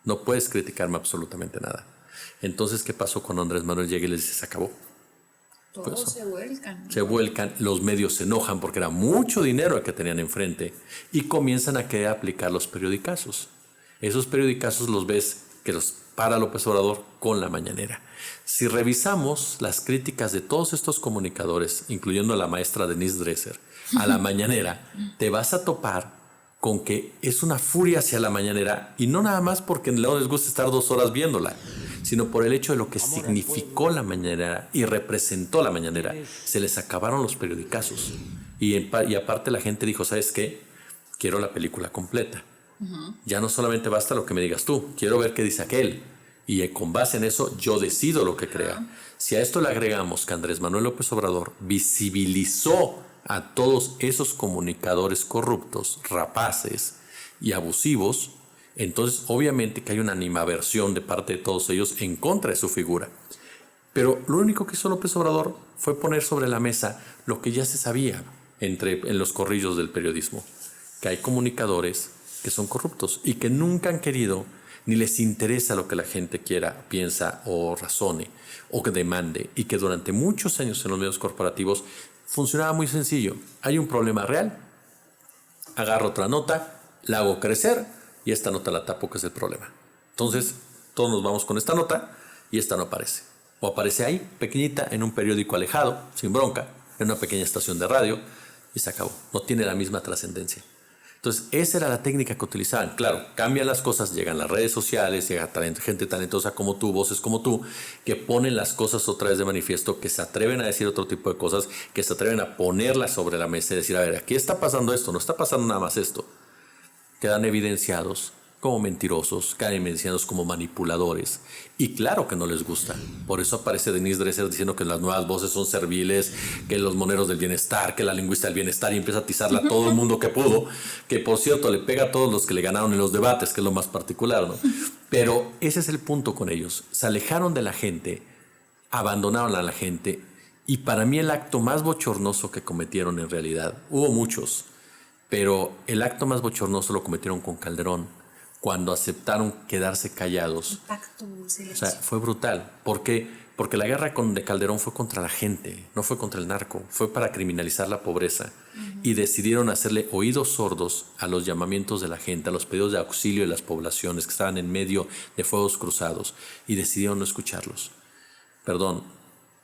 No puedes criticarme absolutamente nada. Entonces, ¿qué pasó cuando Andrés Manuel llega y les dice, se acabó? Todos se vuelcan. Se vuelcan, los medios se enojan porque era mucho dinero el que tenían enfrente y comienzan a querer aplicar los periodicazos. Esos periodicazos los ves que los para López Obrador con la mañanera. Si revisamos las críticas de todos estos comunicadores, incluyendo a la maestra Denise Dresser, a la mañanera, te vas a topar con que es una furia hacia la mañanera y no nada más porque no les gusta estar 2 horas viéndola, sino por el hecho de lo que significó la mañanera y representó la mañanera. Se les acabaron los periodicazos y aparte la gente dijo, ¿sabes qué? Quiero la película completa. Ya no solamente basta lo que me digas tú, quiero ver qué dice aquel y con base en eso yo decido lo que crea. Si a esto le agregamos que Andrés Manuel López Obrador visibilizó a todos esos comunicadores corruptos, rapaces y abusivos, entonces obviamente que hay una animaversión de parte de todos ellos en contra de su figura. Pero lo único que hizo López Obrador fue poner sobre la mesa lo que ya se sabía en los corrillos del periodismo, que hay comunicadores que son corruptos y que nunca han querido ni les interesa lo que la gente quiera, piensa o razone o que demande, y que durante muchos años en los medios corporativos funcionaba muy sencillo. Hay un problema real, agarro otra nota, la hago crecer y esta nota la tapo, que es el problema. Entonces todos nos vamos con esta nota y esta no aparece. O aparece ahí, pequeñita, en un periódico alejado, sin bronca, en una pequeña estación de radio y se acabó. No tiene la misma trascendencia. Entonces, esa era la técnica que utilizaban. Claro, cambian las cosas, llegan las redes sociales, llega gente talentosa como tú, voces como tú, que ponen las cosas otra vez de manifiesto, que se atreven a decir otro tipo de cosas, que se atreven a ponerlas sobre la mesa y decir, a ver, aquí está pasando esto, no está pasando nada más esto. Quedan evidenciados como mentirosos, quedan evidenciados como manipuladores. Y claro que no les gusta. Por eso aparece Denise Dresser diciendo que las nuevas voces son serviles, que los moneros del bienestar, que la lingüista del bienestar, y empieza a atizarla a todo el mundo que pudo, que por cierto le pega a todos los que le ganaron en los debates, que es lo más particular, ¿no? Pero ese es el punto con ellos. Se alejaron de la gente abandonaron a la gente. Y para mí el acto más bochornoso que cometieron en realidad, hubo muchos, pero el acto más bochornoso lo cometieron con Calderón, cuando aceptaron quedarse callados. Pacto, o sea, fue brutal. ¿Por qué? Porque la guerra de Calderón fue contra la gente, no fue contra el narco, fue para criminalizar la pobreza. Y decidieron hacerle oídos sordos a los llamamientos de la gente, a los pedidos de auxilio de las poblaciones que estaban en medio de fuegos cruzados, y decidieron no escucharlos. Perdón,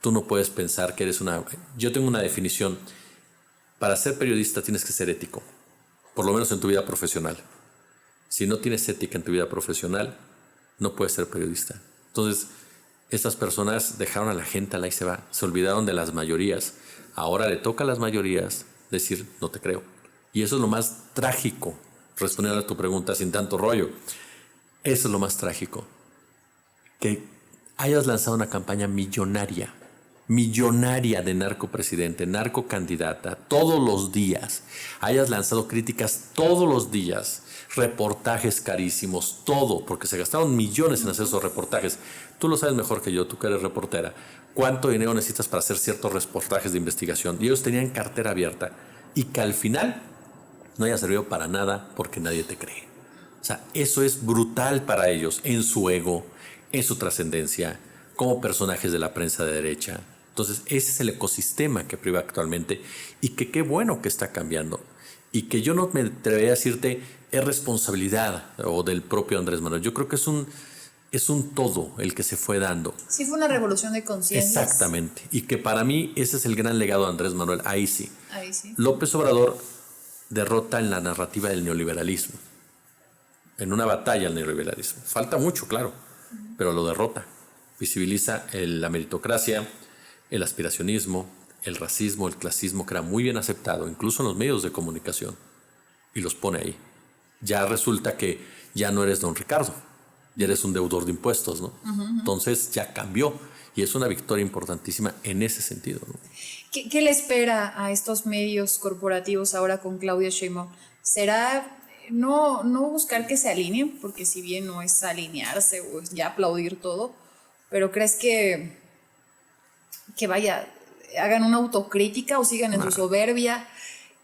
tú no puedes pensar que eres una... Yo tengo una definición. Para ser periodista tienes que ser ético, por lo menos en tu vida profesional. Si no tienes ética en tu vida profesional, no puedes ser periodista. Entonces, estas personas dejaron a la gente, ahí se va. Se olvidaron de las mayorías. Ahora le toca a las mayorías decir, no te creo. Y eso es lo más trágico, respondiendo a tu pregunta sin tanto rollo. Eso es lo más trágico. Que hayas lanzado una campaña millonaria de narcopresidente, narcocandidata, todos los días. Hayas lanzado críticas todos los días, reportajes carísimos, todo, porque se gastaron millones en hacer esos reportajes. Tú lo sabes mejor que yo, tú que eres reportera. ¿Cuánto dinero necesitas para hacer ciertos reportajes de investigación? Y ellos tenían cartera abierta, y que al final no haya servido para nada porque nadie te cree. O sea, eso es brutal para ellos, en su ego, en su trascendencia, como personajes de la prensa de derecha. Entonces, ese es el ecosistema que priva actualmente, y que qué bueno que está cambiando. Y que yo no me atrevería a decirte es responsabilidad o del propio Andrés Manuel. Yo creo que es un todo el que se fue dando. Sí, fue una revolución de conciencia. Exactamente. Y que para mí ese es el gran legado de Andrés Manuel. Ahí sí. Ahí sí. López Obrador derrota en la narrativa del neoliberalismo. En una batalla al neoliberalismo. Falta mucho, claro, pero lo derrota. Visibiliza la meritocracia, el aspiracionismo, el racismo, el clasismo, que era muy bien aceptado, incluso en los medios de comunicación, y los pone ahí. Ya resulta que ya no eres don Ricardo, ya eres un deudor de impuestos, ¿no? Entonces ya cambió, y es una victoria importantísima en ese sentido, ¿no? ¿Qué le espera a estos medios corporativos ahora con Claudia Sheinbaum? ¿Será no buscar que se alineen? Porque si bien no es alinearse o es ya aplaudir todo, pero ¿crees que hagan una autocrítica o sigan en su soberbia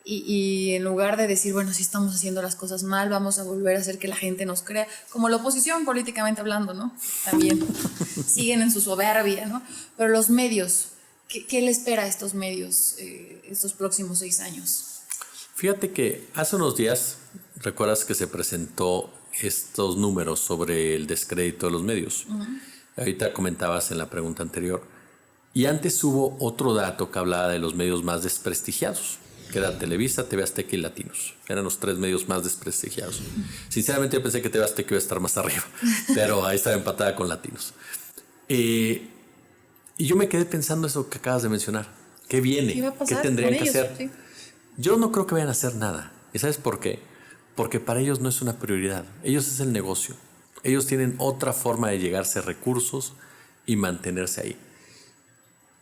y en lugar de decir, bueno, si estamos haciendo las cosas mal, vamos a volver a hacer que la gente nos crea, como la oposición políticamente hablando, ¿no? También siguen en su soberbia, ¿no? Pero los medios, ¿qué le espera a estos medios estos próximos 6 años? Fíjate que hace unos días, recuerdas que se presentó estos números sobre el descrédito de los medios. Ahorita comentabas en la pregunta anterior. Y antes hubo otro dato que hablaba de los medios más desprestigiados, que era Televisa, TV Azteca y Latinos. Eran los 3 medios más desprestigiados. Sinceramente yo pensé que TV Azteca iba a estar más arriba, pero ahí estaba empatada con Latinos. Y yo me quedé pensando eso que acabas de mencionar. ¿Qué viene? ¿Qué va a pasar? ¿Qué tendrían que ellos? hacer? Sí. Yo no creo que vayan a hacer nada. ¿Y sabes por qué? Porque para ellos no es una prioridad. Ellos es el negocio. Ellos tienen otra forma de llegarse a recursos y mantenerse ahí.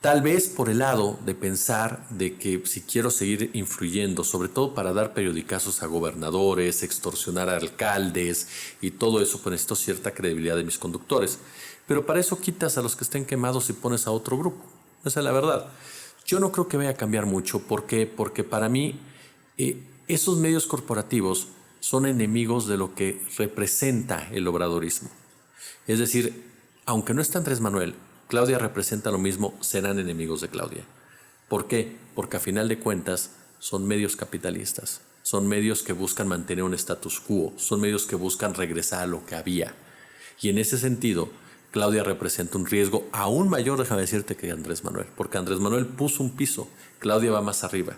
Tal vez por el lado de pensar de que si quiero seguir influyendo, sobre todo para dar periodicazos a gobernadores, extorsionar a alcaldes y todo eso, pues necesito cierta credibilidad de mis conductores. Pero para eso quitas a los que estén quemados y pones a otro grupo. Esa es la verdad. Yo no creo que vaya a cambiar mucho. ¿Por qué? Porque para mí esos medios corporativos son enemigos de lo que representa el obradorismo. Es decir, aunque no está Andrés Manuel, Claudia representa lo mismo, serán enemigos de Claudia. ¿Por qué? Porque a final de cuentas son medios capitalistas, son medios que buscan mantener un status quo, son medios que buscan regresar a lo que había. Y en ese sentido, Claudia representa un riesgo aún mayor, déjame decirte, que Andrés Manuel, porque Andrés Manuel puso un piso, Claudia va más arriba.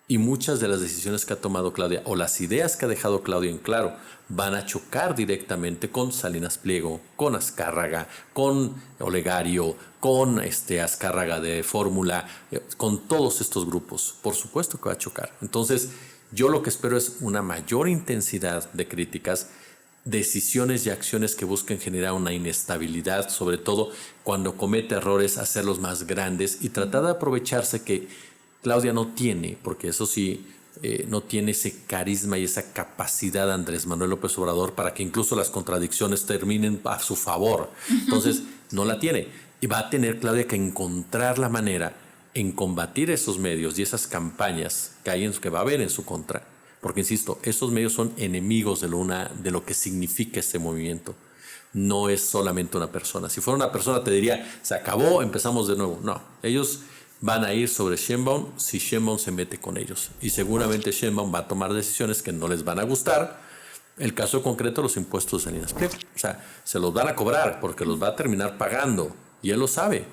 Y muchas de las decisiones que ha tomado Claudia o las ideas que ha dejado Claudia en claro van a chocar directamente con Salinas Pliego, con Azcárraga, con Olegario, con Azcárraga de Fórmula, con todos estos grupos. Por supuesto que va a chocar. Entonces, yo lo que espero es una mayor intensidad de críticas, decisiones y acciones que busquen generar una inestabilidad, sobre todo cuando comete errores, hacerlos más grandes y tratar de aprovecharse que Claudia no tiene, porque eso sí, no tiene ese carisma y esa capacidad de Andrés Manuel López Obrador para que incluso las contradicciones terminen a su favor. Entonces, no la tiene. Y va a tener Claudia que encontrar la manera en combatir esos medios y esas campañas que va a haber en su contra. Porque, insisto, esos medios son enemigos de lo que significa este movimiento. No es solamente una persona. Si fuera una persona te diría, se acabó, empezamos de nuevo. No, ellos van a ir sobre Sheinbaum si Sheinbaum se mete con ellos. Y seguramente Sheinbaum va a tomar decisiones que no les van a gustar. El caso concreto, los impuestos de Salinas Pliego. O sea, se los van a cobrar porque los va a terminar pagando. Y él lo sabe.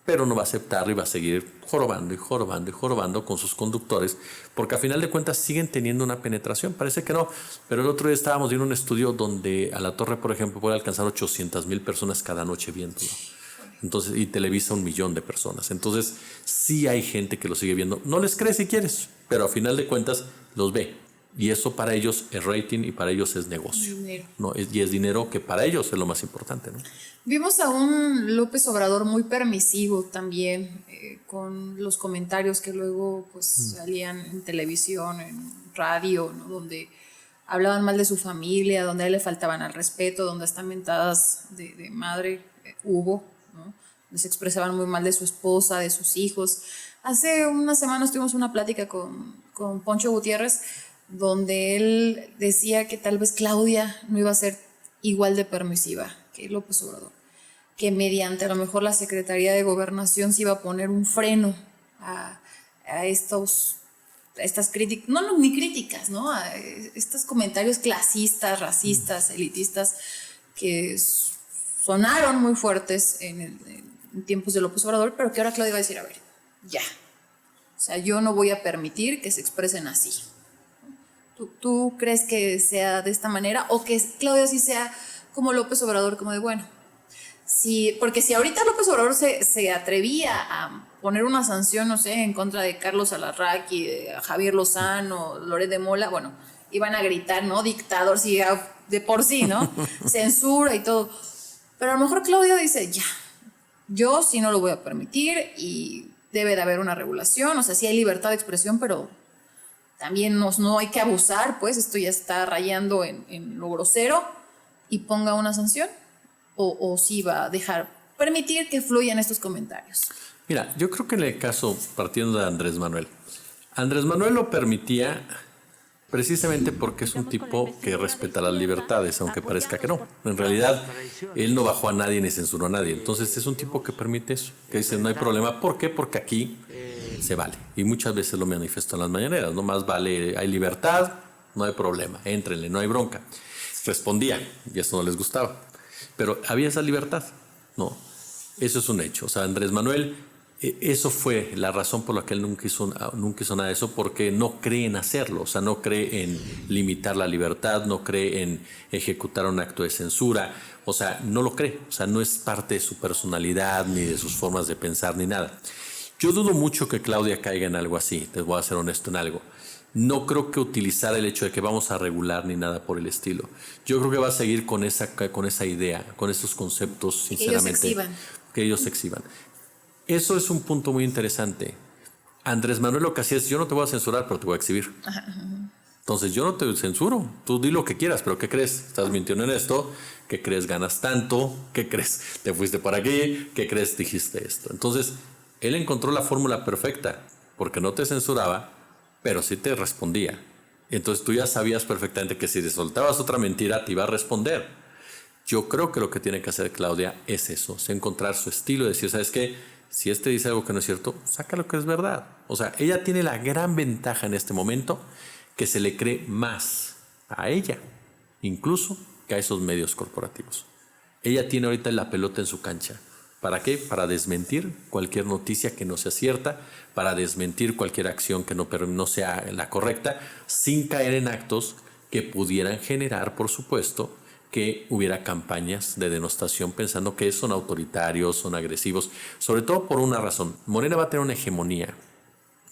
Pero no va a aceptarlo y va a seguir jorobando y jorobando y jorobando con sus conductores, porque a final de cuentas siguen teniendo una penetración. Parece que no, pero el otro día estábamos viendo un estudio donde a la torre, por ejemplo, puede alcanzar 800,000 personas cada noche viéndolo. Entonces, y Televisa 1,000,000 de personas. Entonces, sí hay gente que lo sigue viendo. No les cree si quieres, pero a final de cuentas los ve. Y eso para ellos es rating y para ellos es negocio. ¿No? Y es dinero que para ellos es lo más importante, ¿no? Vimos a un López Obrador muy permisivo también, con los comentarios que luego pues salían en televisión, en radio, ¿no? Donde hablaban mal de su familia, donde a él le faltaban al respeto, donde hasta mentadas de madre hubo, ¿no? Donde se expresaban muy mal de su esposa, de sus hijos. Hace unas semanas tuvimos una plática con Poncho Gutiérrez, donde él decía que tal vez Claudia no iba a ser igual de permisiva que López Obrador, que mediante a lo mejor la Secretaría de Gobernación se iba a poner un freno a estas críticas, no, ni críticas, ¿no? A estos comentarios clasistas, racistas, elitistas, que sonaron muy fuertes en tiempos de López Obrador, pero que ahora Claudia va a decir, a ver, ya. O sea, yo no voy a permitir que se expresen así. ¿Tú crees que sea de esta manera? O que Claudia sí sea como López Obrador, como de, bueno, sí, porque si ahorita López Obrador se atrevía a poner una sanción, no sé, en contra de Carlos Alarraqui, de Javier Lozano, Loret de Mola, bueno, iban a gritar, ¿no? Dictador, sí, de por sí, ¿no? Censura y todo. Pero a lo mejor Claudia dice, ya, yo sí no lo voy a permitir y debe de haber una regulación, o sea, sí hay libertad de expresión, pero también no hay que abusar, pues esto ya está rayando en lo grosero, y ponga una sanción, o sí va a permitir que fluyan estos comentarios. Mira, yo creo que en el caso, partiendo de Andrés Manuel lo permitía precisamente porque es un tipo que respeta las libertades, aunque parezca que no. En realidad, él no bajó a nadie ni censuró a nadie. Entonces es un tipo que permite eso, que dice no hay problema. ¿Por qué? Porque aquí se vale. Y muchas veces lo manifestó en las mañaneras. No más vale, hay libertad, no hay problema, éntrenle, no hay bronca. Respondía, y eso no les gustaba. Pero había esa libertad, ¿no? Eso es un hecho. O sea, Andrés Manuel, eso fue la razón por la que él nunca hizo nada de eso, porque no cree en hacerlo. O sea, no cree en limitar la libertad, no cree en ejecutar un acto de censura. O sea, no lo cree. O sea, no es parte de su personalidad, ni de sus formas de pensar, ni nada. Yo dudo mucho que Claudia caiga en algo así, te voy a ser honesto en algo. No creo que utilizar el hecho de que vamos a regular ni nada por el estilo. Yo creo que va a seguir con esa idea, con esos conceptos, sinceramente. Que ellos se exhiban. Eso es un punto muy interesante. Andrés Manuel lo que hacía es, yo no te voy a censurar, pero te voy a exhibir. Entonces yo no te censuro, tú di lo que quieras, pero ¿qué crees? Estás mintiendo en esto, ¿qué crees? Ganas tanto, ¿qué crees? Te fuiste por aquí, ¿qué crees? Dijiste esto. Entonces él encontró la fórmula perfecta, porque no te censuraba, pero sí te respondía. Entonces tú ya sabías perfectamente que si te soltabas otra mentira te iba a responder. Yo creo que lo que tiene que hacer Claudia es eso, es encontrar su estilo y decir, ¿sabes qué? Si este dice algo que no es cierto, saca lo que es verdad. O sea, ella tiene la gran ventaja en este momento que se le cree más a ella, incluso que a esos medios corporativos. Ella tiene ahorita la pelota en su cancha. ¿Para qué? Para desmentir cualquier noticia que no sea cierta, para desmentir cualquier acción que no sea la correcta, sin caer en actos que pudieran generar, por supuesto, que hubiera campañas de denostación pensando que son autoritarios, son agresivos, sobre todo por una razón. Morena va a tener una hegemonía,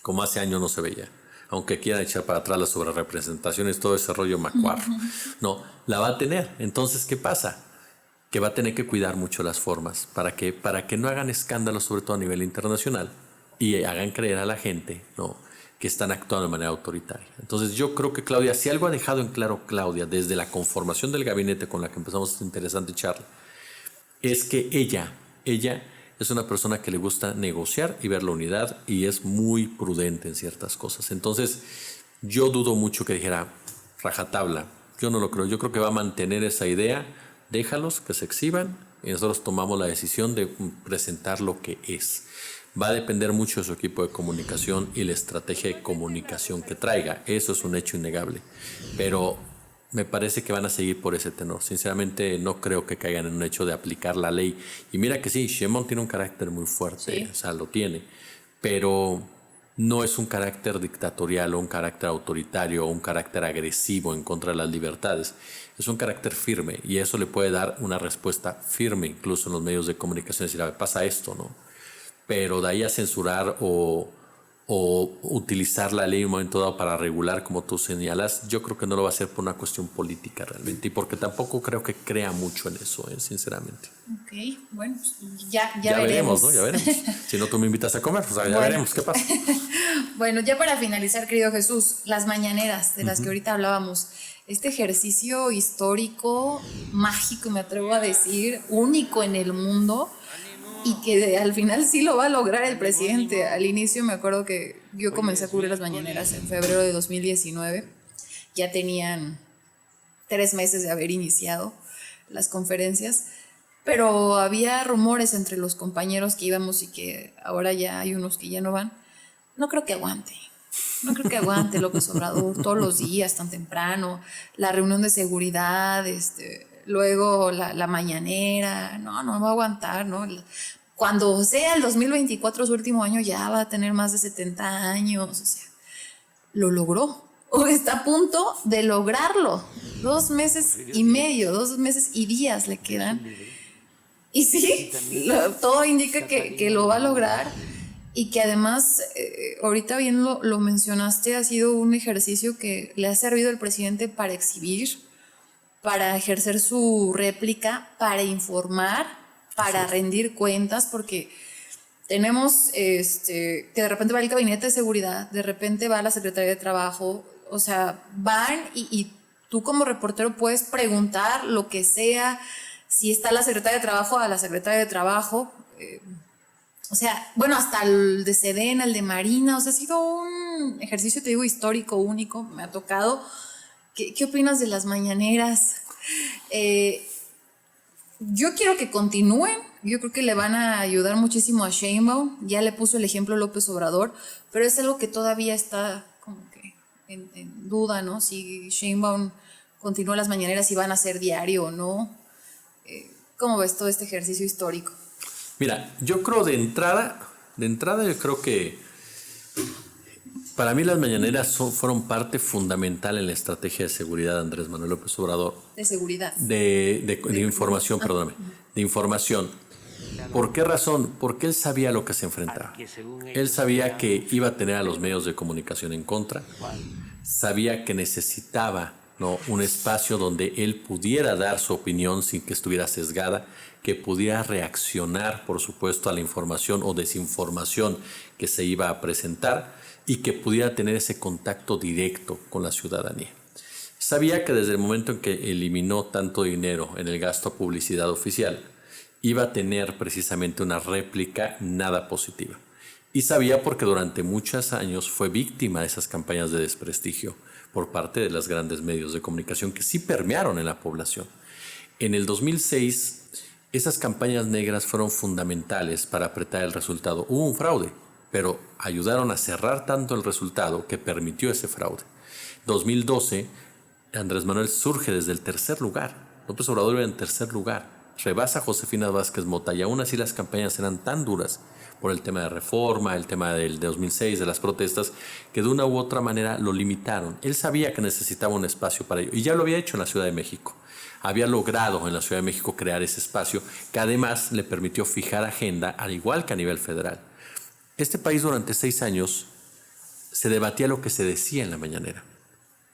como hace años no se veía, aunque quieran echar para atrás las sobrerepresentaciones, todo ese rollo macuarro. No, la va a tener. Entonces, ¿qué pasa? Que va a tener que cuidar mucho las formas. ¿Para qué? Para que no hagan escándalos, sobre todo a nivel internacional, y hagan creer a la gente, ¿no?, que están actuando de manera autoritaria. Entonces yo creo que Claudia, si algo ha dejado en claro Claudia desde la conformación del gabinete con la que empezamos esta interesante charla, es que ella es una persona que le gusta negociar y ver la unidad y es muy prudente en ciertas cosas. Entonces, yo dudo mucho que dijera rajatabla. Yo no lo creo. Yo creo que va a mantener esa idea. Déjalos que se exhiban y nosotros tomamos la decisión de presentar lo que es. Va a depender mucho de su equipo de comunicación y la estrategia de comunicación que traiga. Eso es un hecho innegable. Pero me parece que van a seguir por ese tenor. Sinceramente, no creo que caigan en un hecho de aplicar la ley. Y mira que sí, Sheinbaum tiene un carácter muy fuerte, Sí. o sea, lo tiene. Pero no es un carácter dictatorial o un carácter autoritario o un carácter agresivo en contra de las libertades. Es un carácter firme y eso le puede dar una respuesta firme incluso en los medios de comunicación. Decir, a ver, pasa esto, ¿no? Pero de ahí a censurar o utilizar la ley en un momento dado para regular, como tú señalas, yo creo que no lo va a hacer por una cuestión política realmente y porque tampoco creo que crea mucho en eso, sinceramente. Ok, bueno, pues ya veremos, ¿no? Ya veremos. Si no, tú me invitas a comer, pues ya Bueno. veremos qué pasa. Bueno, ya para finalizar, querido Jesús, las mañaneras de las que ahorita hablábamos, este ejercicio histórico, mágico, me atrevo a decir, único en el mundo, y que al final sí lo va a lograr el presidente. Al inicio me acuerdo que yo comencé a cubrir las mañaneras en febrero de 2019, ya tenían 3 meses de haber iniciado las conferencias, pero había rumores entre los compañeros que íbamos y que ahora ya hay unos que ya no van. No creo que aguante López Obrador todos los días tan temprano, la reunión de seguridad, luego la mañanera, no va a aguantar, ¿no? Cuando sea el 2024, su último año, ya va a tener más de 70 años, o sea, lo logró, o está a punto de lograrlo. 2 meses y medio, 2 meses y días le quedan, y sí, todo indica que lo va a lograr, y que además, ahorita bien lo mencionaste, ha sido un ejercicio que le ha servido al presidente para exhibir, para ejercer su réplica, para informar, para rendir cuentas, porque tenemos que de repente va el gabinete de seguridad, de repente va la Secretaría de Trabajo, o sea, van y tú como reportero puedes preguntar lo que sea, si está la Secretaría de Trabajo, a la Secretaria de Trabajo, o sea, bueno, hasta el de Sedena, el de Marina, o sea, ha sido un ejercicio, te digo, histórico, único, me ha tocado. ¿Qué opinas de las mañaneras? Yo quiero que continúen, yo creo que le van a ayudar muchísimo a Sheinbaum, ya le puso el ejemplo López Obrador, pero es algo que todavía está como que en duda, ¿no? Si Sheinbaum continúa las mañaneras, si van a ser diario o no. ¿Cómo ves todo este ejercicio histórico? Mira, yo creo de entrada yo creo que para mí las mañaneras fueron parte fundamental en la estrategia de seguridad de Andrés Manuel López Obrador. De seguridad. De información, perdóname. De información. ¿Por qué razón? Porque él sabía lo que se enfrentaba. Él sabía que iba a tener a los medios de comunicación en contra. Sabía que necesitaba, ¿no?, un espacio donde él pudiera dar su opinión sin que estuviera sesgada, que pudiera reaccionar, por supuesto, a la información o desinformación que se iba a presentar y que pudiera tener ese contacto directo con la ciudadanía. Sabía que desde el momento en que eliminó tanto dinero en el gasto a publicidad oficial, iba a tener precisamente una réplica nada positiva. Y sabía porque durante muchos años fue víctima de esas campañas de desprestigio por parte de los grandes medios de comunicación que sí permearon en la población. En el 2006, esas campañas negras fueron fundamentales para apretar el resultado. Hubo un fraude, pero ayudaron a cerrar tanto el resultado que permitió ese fraude. 2012, Andrés Manuel surge desde el tercer lugar. López Obrador iba en tercer lugar. Rebasa a Josefina Vázquez Mota y aún así las campañas eran tan duras por el tema de reforma, el tema del 2006, de las protestas, que de una u otra manera lo limitaron. Él sabía que necesitaba un espacio para ello y ya lo había hecho en la Ciudad de México. Había logrado en la Ciudad de México crear ese espacio que además le permitió fijar agenda, al igual que a nivel federal. Este país durante 6 años se debatía lo que se decía en la mañanera.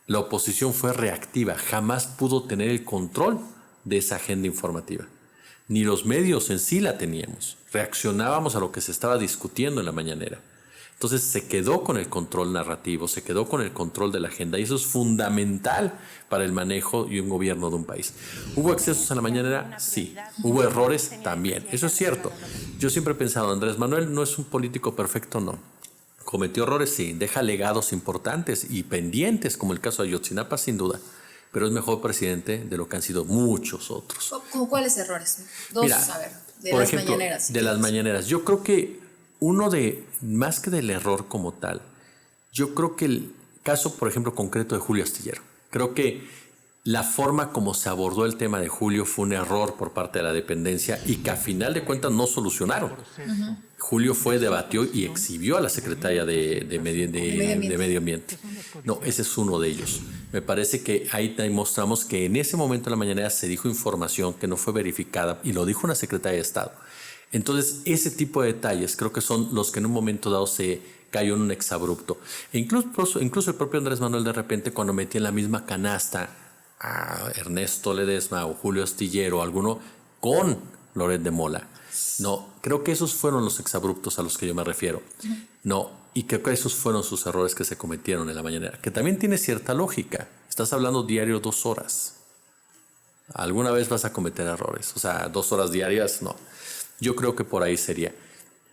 La oposición fue reactiva, jamás pudo tener el control de esa agenda informativa. Ni los medios en sí la teníamos. Reaccionábamos a lo que se estaba discutiendo en la mañanera. Entonces se quedó con el control narrativo, se quedó con el control de la agenda y eso es fundamental para el manejo y un gobierno de un país. ¿Hubo excesos a la mañanera? Sí. ¿Hubo errores? También. Eso es cierto. Yo siempre he pensado, Andrés Manuel no es un político perfecto, no. Cometió errores, sí. Deja legados importantes y pendientes, como el caso de Ayotzinapa, sin duda. Pero es mejor presidente de lo que han sido muchos otros. ¿Cómo cuáles errores? Dos, Mira, a ver, de por las ejemplo, mañaneras. Si de las quieres. mañaneras. Yo creo que más que del error como tal, yo creo que el caso, por ejemplo, concreto de Julio Astillero. Creo que la forma como se abordó el tema de Julio fue un error por parte de la dependencia y que a final de cuentas no solucionaron. Julio debatió y exhibió a la secretaria de Medio Ambiente. No, ese es uno de ellos. Me parece que ahí demostramos que en ese momento en la mañanera se dijo información que no fue verificada y lo dijo una secretaria de Estado. Entonces, ese tipo de detalles creo que son los que en un momento dado se cayó en un exabrupto. E incluso el propio Andrés Manuel de repente cuando metía en la misma canasta a Ernesto Ledesma o Julio Astillero o alguno con Loret de Mola. No, creo que esos fueron los exabruptos a los que yo me refiero. No, y creo que esos fueron sus errores que se cometieron en la mañanera, que también tiene cierta lógica. Estás hablando diario 2 horas. Alguna vez vas a cometer errores, o sea, 2 horas diarias, no. Yo creo que por ahí sería.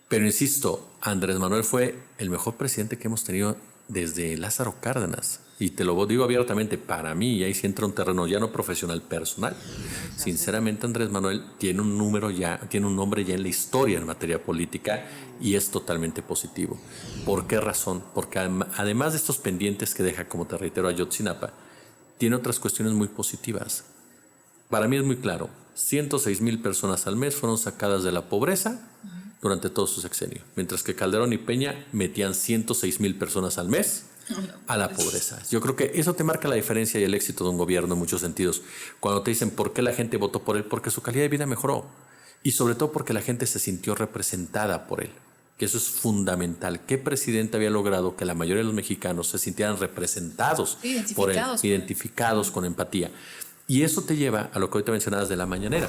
Pero insisto, Andrés Manuel fue el mejor presidente que hemos tenido desde Lázaro Cárdenas. Y te lo digo abiertamente, para mí, y ahí sí entra un terreno ya no profesional, personal. Sinceramente, Andrés Manuel tiene un nombre ya en la historia en materia política y es totalmente positivo. ¿Por qué razón? Porque además de estos pendientes que deja, como te reitero, Ayotzinapa, tiene otras cuestiones muy positivas. Para mí es muy claro, 106,000 personas al mes fueron sacadas de la pobreza durante todo su sexenio, mientras que Calderón y Peña metían 106,000 personas al mes a la pobreza. Yo creo que eso te marca la diferencia y el éxito de un gobierno en muchos sentidos. Cuando te dicen por qué la gente votó por él, porque su calidad de vida mejoró y sobre todo porque la gente se sintió representada por él, que eso es fundamental. ¿Qué presidente había logrado que la mayoría de los mexicanos se sintieran representados por él, identificados con empatía? Y eso te lleva a lo que ahorita mencionabas de la mañanera.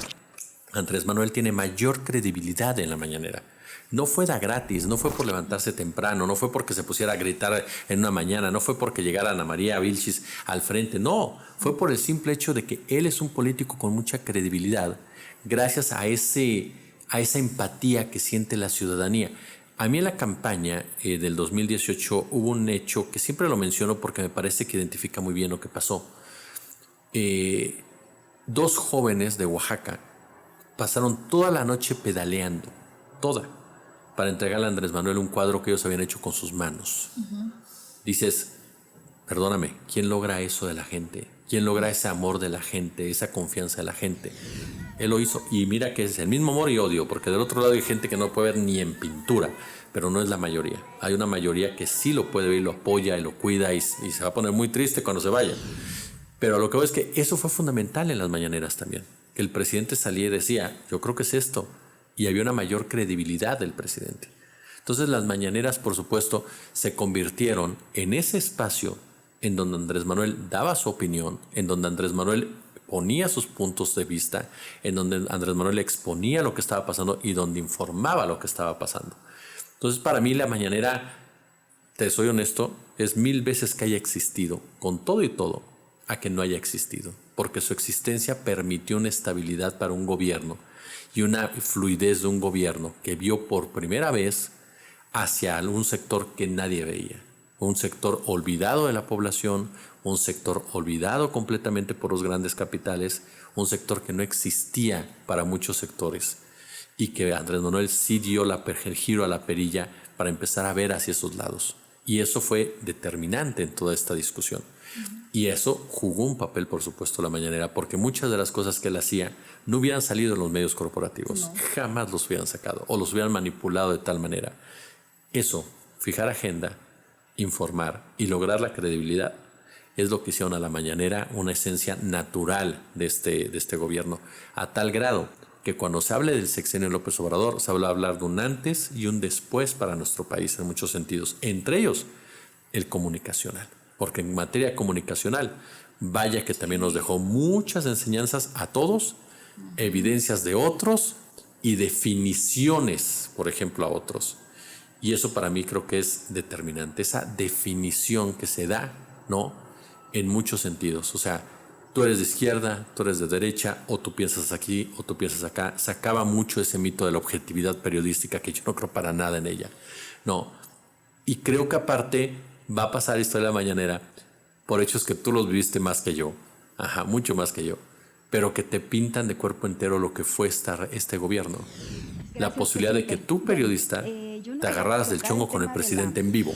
Andrés Manuel tiene mayor credibilidad en la mañanera. No fue de gratis, no fue por levantarse temprano, no fue porque se pusiera a gritar en una mañana, no fue porque llegara Ana María Vilchis al frente, no, fue por el simple hecho de que él es un político con mucha credibilidad, gracias a esa empatía que siente la ciudadanía. A mí en la campaña del 2018 hubo un hecho que siempre lo menciono porque me parece que identifica muy bien lo que pasó. 2 jóvenes de Oaxaca pasaron toda la noche pedaleando, para entregarle a Andrés Manuel un cuadro que ellos habían hecho con sus manos. Dices, perdóname, ¿quién logra eso de la gente? ¿Quién logra ese amor de la gente, esa confianza de la gente? Él lo hizo, y mira que es el mismo amor y odio, porque del otro lado hay gente que no puede ver ni en pintura, pero no es la mayoría. Hay una mayoría que sí lo puede ver y lo apoya y lo cuida y se va a poner muy triste cuando se vaya. Pero lo que veo es que eso fue fundamental en las mañaneras también. Que el presidente salía y decía, yo creo que es esto. Y había una mayor credibilidad del presidente. Entonces las mañaneras, por supuesto, se convirtieron en ese espacio en donde Andrés Manuel daba su opinión, en donde Andrés Manuel ponía sus puntos de vista, en donde Andrés Manuel exponía lo que estaba pasando y donde informaba lo que estaba pasando. Entonces para mí la mañanera, te soy honesto, es 1000 veces que haya existido, con todo y todo, a que no haya existido, porque su existencia permitió una estabilidad para un gobierno y una fluidez de un gobierno que vio por primera vez hacia un sector que nadie veía, un sector olvidado de la población, un sector olvidado completamente por los grandes capitales, un sector que no existía para muchos sectores y que Andrés Manuel sí dio el giro a la perilla para empezar a ver hacia esos lados. Y eso fue determinante en toda esta discusión. Y eso jugó un papel, por supuesto, la mañanera, porque muchas de las cosas que él hacía no hubieran salido en los medios corporativos. No. Jamás los hubieran sacado o los hubieran manipulado de tal manera. Eso, fijar agenda, informar y lograr la credibilidad, es lo que hicieron a la mañanera una esencia natural de este gobierno, a tal grado que cuando se hable del sexenio de López Obrador, se va a hablar de un antes y un después para nuestro país en muchos sentidos, entre ellos el comunicacional. Porque en materia comunicacional, vaya que también nos dejó muchas enseñanzas a todos, evidencias de otros y definiciones, por ejemplo, a otros. Y eso para mí creo que es determinante, esa definición que se da, ¿no? En muchos sentidos. O sea, tú eres de izquierda, tú eres de derecha, o tú piensas aquí, o tú piensas acá. Se acaba mucho ese mito de la objetividad periodística, que yo no creo para nada en ella. No. Y creo que aparte va a pasar esto de la mañanera por hechos que tú los viviste más que yo. Ajá, mucho más que yo. Pero que te pintan de cuerpo entero lo que fue este gobierno. La posibilidad de que tú, periodista, te agarraras del chongo con el presidente en vivo.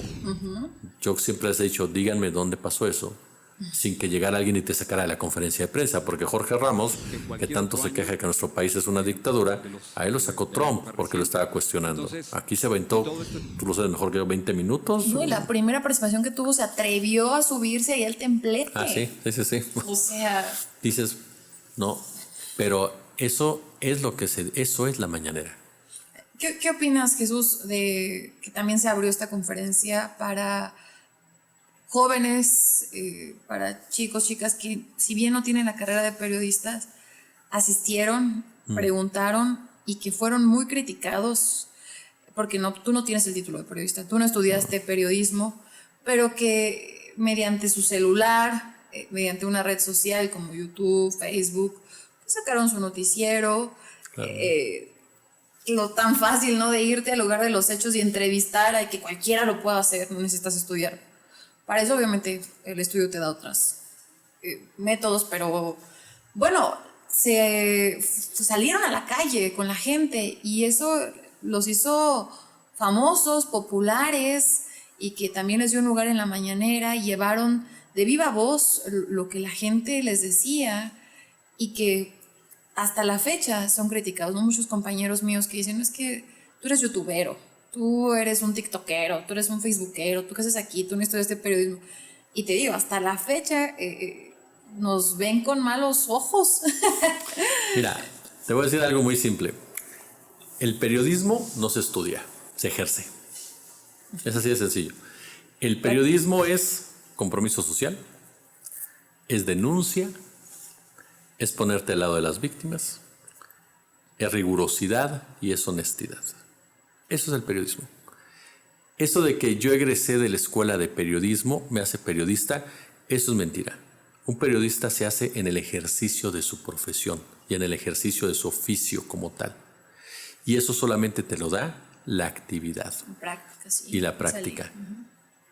Yo siempre les he dicho, díganme dónde pasó eso, sin que llegara alguien y te sacara de la conferencia de prensa, porque Jorge Ramos, que tanto se queja que nuestro país es una dictadura, a él lo sacó Trump porque lo estaba cuestionando. Aquí se aventó, tú lo sabes mejor que yo, 20 minutos. No, y la primera participación que tuvo se atrevió a subirse ahí al templete. Ah, sí. O sea... Dices, no, pero eso es eso es la mañanera. ¿Qué opinas, Jesús, de que también se abrió esta conferencia para jóvenes, para chicos, chicas que si bien no tienen la carrera de periodistas, asistieron, preguntaron y que fueron muy criticados porque tú no tienes el título de periodista, tú no estudiaste periodismo, pero que mediante su celular, mediante una red social como YouTube, Facebook, sacaron su noticiero, Claro. Lo tan fácil, ¿no? De irte al lugar de los hechos y entrevistar a que cualquiera lo pueda hacer, no necesitas estudiar. Para eso obviamente el estudio te da otros métodos, pero bueno, salieron a la calle con la gente y eso los hizo famosos, populares y que también les dio un lugar en la mañanera y llevaron de viva voz lo que la gente les decía y que hasta la fecha son criticados, ¿no? Muchos compañeros míos que dicen, es que tú eres youtubero, tú eres un tiktokero, tú eres un facebookero, tú qué haces aquí, tú no estudiaste periodismo. Y te digo, hasta la fecha nos ven con malos ojos. Mira, te voy a decir algo muy simple. El periodismo no se estudia, se ejerce. Es así de sencillo. El periodismo es compromiso social, es denuncia, es ponerte al lado de las víctimas, es rigurosidad y es honestidad. Eso es el periodismo. Eso de que yo egresé de la escuela de periodismo me hace periodista, eso es mentira. Un periodista se hace en el ejercicio de su profesión y en el ejercicio de su oficio como tal. Y eso solamente te lo da la actividad Práctica, sí, y la práctica.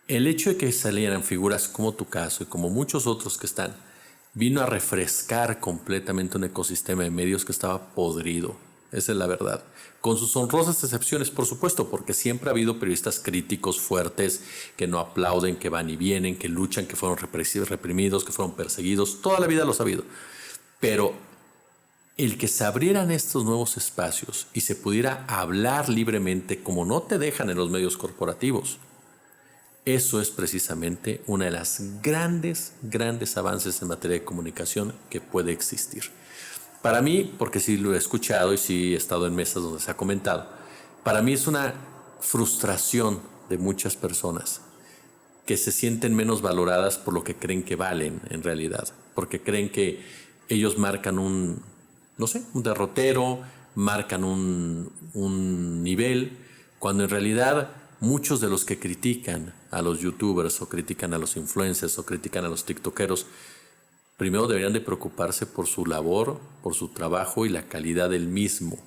El hecho de que salieran figuras como tu caso y como muchos otros que están, vino a refrescar completamente un ecosistema de medios que estaba podrido. Esa es la verdad. Con sus honrosas excepciones, por supuesto, porque siempre ha habido periodistas críticos fuertes que no aplauden, que van y vienen, que luchan, que fueron reprimidos, que fueron perseguidos. Toda la vida los ha habido. Pero el que se abrieran estos nuevos espacios y se pudiera hablar libremente como no te dejan en los medios corporativos, eso es precisamente una de las grandes avances en materia de comunicación que puede existir. Para mí, porque sí lo he escuchado y sí he estado en mesas donde se ha comentado, para mí es una frustración de muchas personas que se sienten menos valoradas por lo que creen que valen en realidad, porque creen que ellos marcan un derrotero, marcan un nivel, cuando en realidad muchos de los que critican a los youtubers o critican a los influencers o critican a los tiktokeros, primero deberían de preocuparse por su labor, por su trabajo y la calidad del mismo,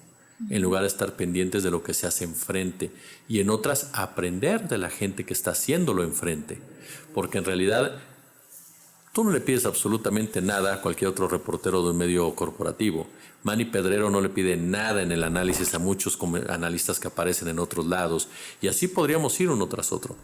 en lugar de estar pendientes de lo que se hace enfrente y en otras aprender de la gente que está haciéndolo enfrente, porque en realidad tú no le pides absolutamente nada a cualquier otro reportero de un medio corporativo. Manny Pedrero no le pide nada en el análisis a muchos analistas que aparecen en otros lados. Y así podríamos ir uno tras otro.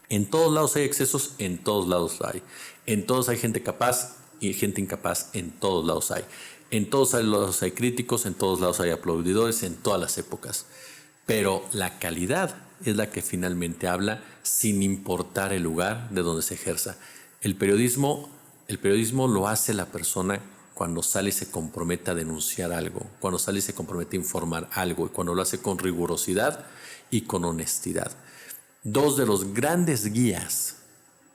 En todos lados hay excesos, en todos lados hay. En todos hay gente capaz y gente incapaz, en todos lados hay. En todos lados hay críticos, en todos lados hay aplaudidores, en todas las épocas. Pero la calidad es la que finalmente habla sin importar el lugar de donde se ejerza. El periodismo lo hace la persona cuando sale y se compromete a denunciar algo, cuando sale y se compromete a informar algo, y cuando lo hace con rigurosidad y con honestidad. Dos de los grandes guías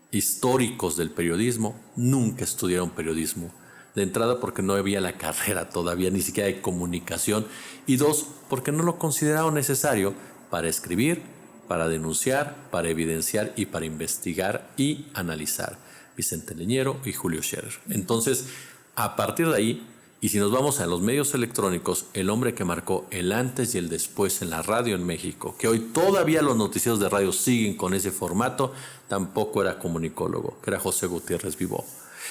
históricos del periodismo nunca estudiaron periodismo. De entrada porque no había la carrera todavía, ni siquiera de comunicación. Y dos, porque no lo consideraron necesario para escribir, para denunciar, para evidenciar y para investigar y analizar. Vicente Leñero y Julio Scherer. Entonces, a partir de ahí, y si nos vamos a los medios electrónicos, el hombre que marcó el antes y el después en la radio en México, que hoy todavía los noticieros de radio siguen con ese formato, tampoco era comunicólogo, que era José Gutiérrez Vivó.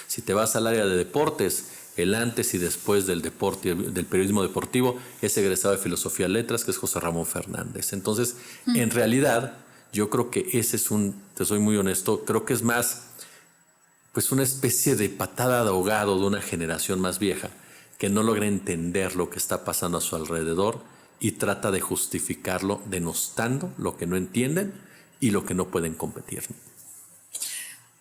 Si te vas al área de deportes, el antes y después del deporte, del periodismo deportivo, es egresado de Filosofía y Letras, que es José Ramón Fernández. Entonces, en realidad, yo creo que ese es te soy muy honesto, creo que es más pues una especie de patada de ahogado de una generación más vieja que no logra entender lo que está pasando a su alrededor y trata de justificarlo denostando lo que no entienden y lo que no pueden competir.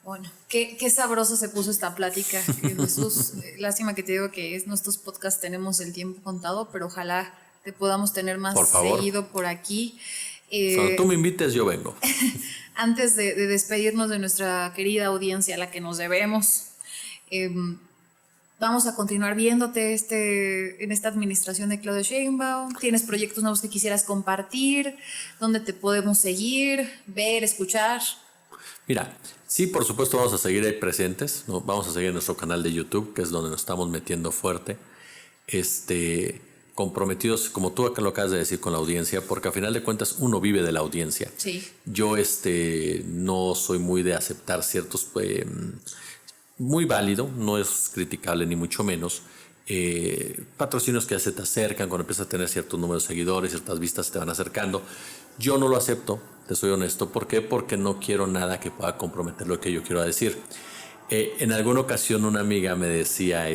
Bueno, qué sabroso se puso esta plática, Jesús. Lástima que te digo que nuestros podcasts tenemos el tiempo contado, pero ojalá te podamos tener más seguido por aquí. Cuando tú me invites, yo vengo. Antes de despedirnos de nuestra querida audiencia a la que nos debemos, vamos a continuar viéndote en esta administración de Claudia Sheinbaum. ¿Tienes proyectos nuevos que quisieras compartir? ¿Dónde te podemos seguir, ver, escuchar? Mira, sí, por supuesto vamos a seguir ahí presentes, ¿no? Vamos a seguir en nuestro canal de YouTube, que es donde nos estamos metiendo fuerte. Comprometidos, como tú acá lo acabas de decir, con la audiencia, porque a final de cuentas uno vive de la audiencia. Sí. Yo no soy muy de aceptar ciertos, muy válido, no es criticable ni mucho menos, patrocinios que ya se te acercan, cuando empiezas a tener ciertos números de seguidores, ciertas vistas se te van acercando. Yo no lo acepto, te soy honesto. ¿Por qué? Porque no quiero nada que pueda comprometer lo que yo quiero decir. En alguna ocasión una amiga me decía,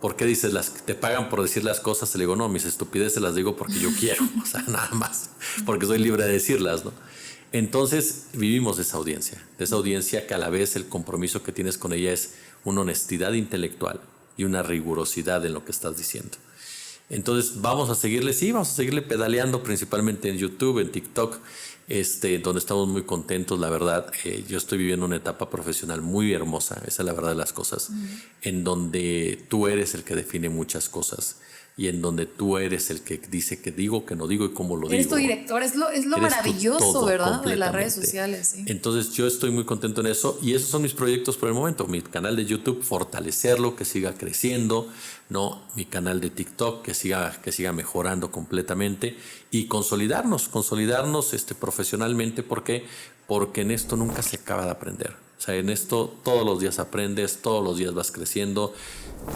¿por qué dices te pagan por decir las cosas? Le digo, no, mis estupideces las digo porque yo quiero, o sea, nada más, porque soy libre de decirlas, ¿no? Entonces vivimos de esa audiencia que a la vez el compromiso que tienes con ella es una honestidad intelectual y una rigurosidad en lo que estás diciendo. Entonces vamos a seguirle pedaleando principalmente en YouTube, en TikTok, donde estamos muy contentos, la verdad. Yo estoy viviendo una etapa profesional muy hermosa, esa es la verdad de las cosas, en donde tú eres el que define muchas cosas y en donde tú eres el que dice que digo, que no digo y cómo lo digo. Eres tu director, es lo maravilloso, todo, ¿verdad? De las redes sociales. Sí. Entonces yo estoy muy contento en eso y esos son mis proyectos por el momento. Mi canal de YouTube, fortalecerlo, que siga creciendo, ¿no? Mi canal de TikTok, que siga mejorando completamente y consolidarnos profesionalmente. ¿Por qué? Porque en esto nunca se acaba de aprender. O sea, en esto todos los días aprendes, todos los días vas creciendo,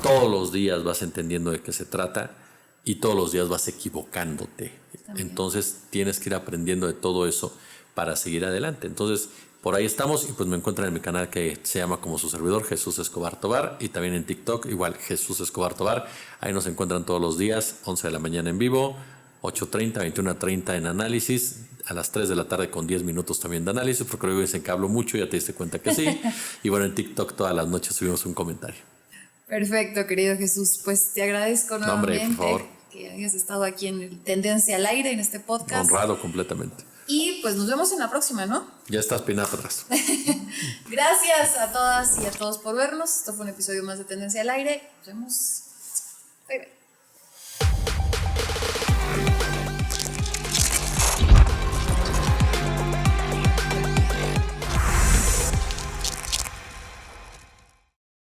todos los días vas entendiendo de qué se trata y todos los días vas equivocándote. También. Entonces tienes que ir aprendiendo de todo eso para seguir adelante. Entonces por ahí estamos y pues me encuentran en mi canal que se llama como su servidor, Jesús Escobar Tobar, y también en TikTok igual, Jesús Escobar Tobar. Ahí nos encuentran todos los días, 11 de la mañana en vivo, 8:30, 21:30 en análisis, a las 3 de la tarde con 10 minutos también de análisis, porque luego dicen que hablo mucho, ya te diste cuenta que sí. Y bueno, en TikTok todas las noches subimos un comentario. Perfecto, querido Jesús. Pues te agradezco nuevamente, por favor, que hayas estado aquí en Tendencia al Aire, en este podcast. Honrado completamente. Y pues nos vemos en la próxima, ¿no? Ya estás peinado atrás. Gracias a todas y a todos por vernos. Esto fue un episodio más de Tendencia al Aire. Nos vemos. Bye, bye.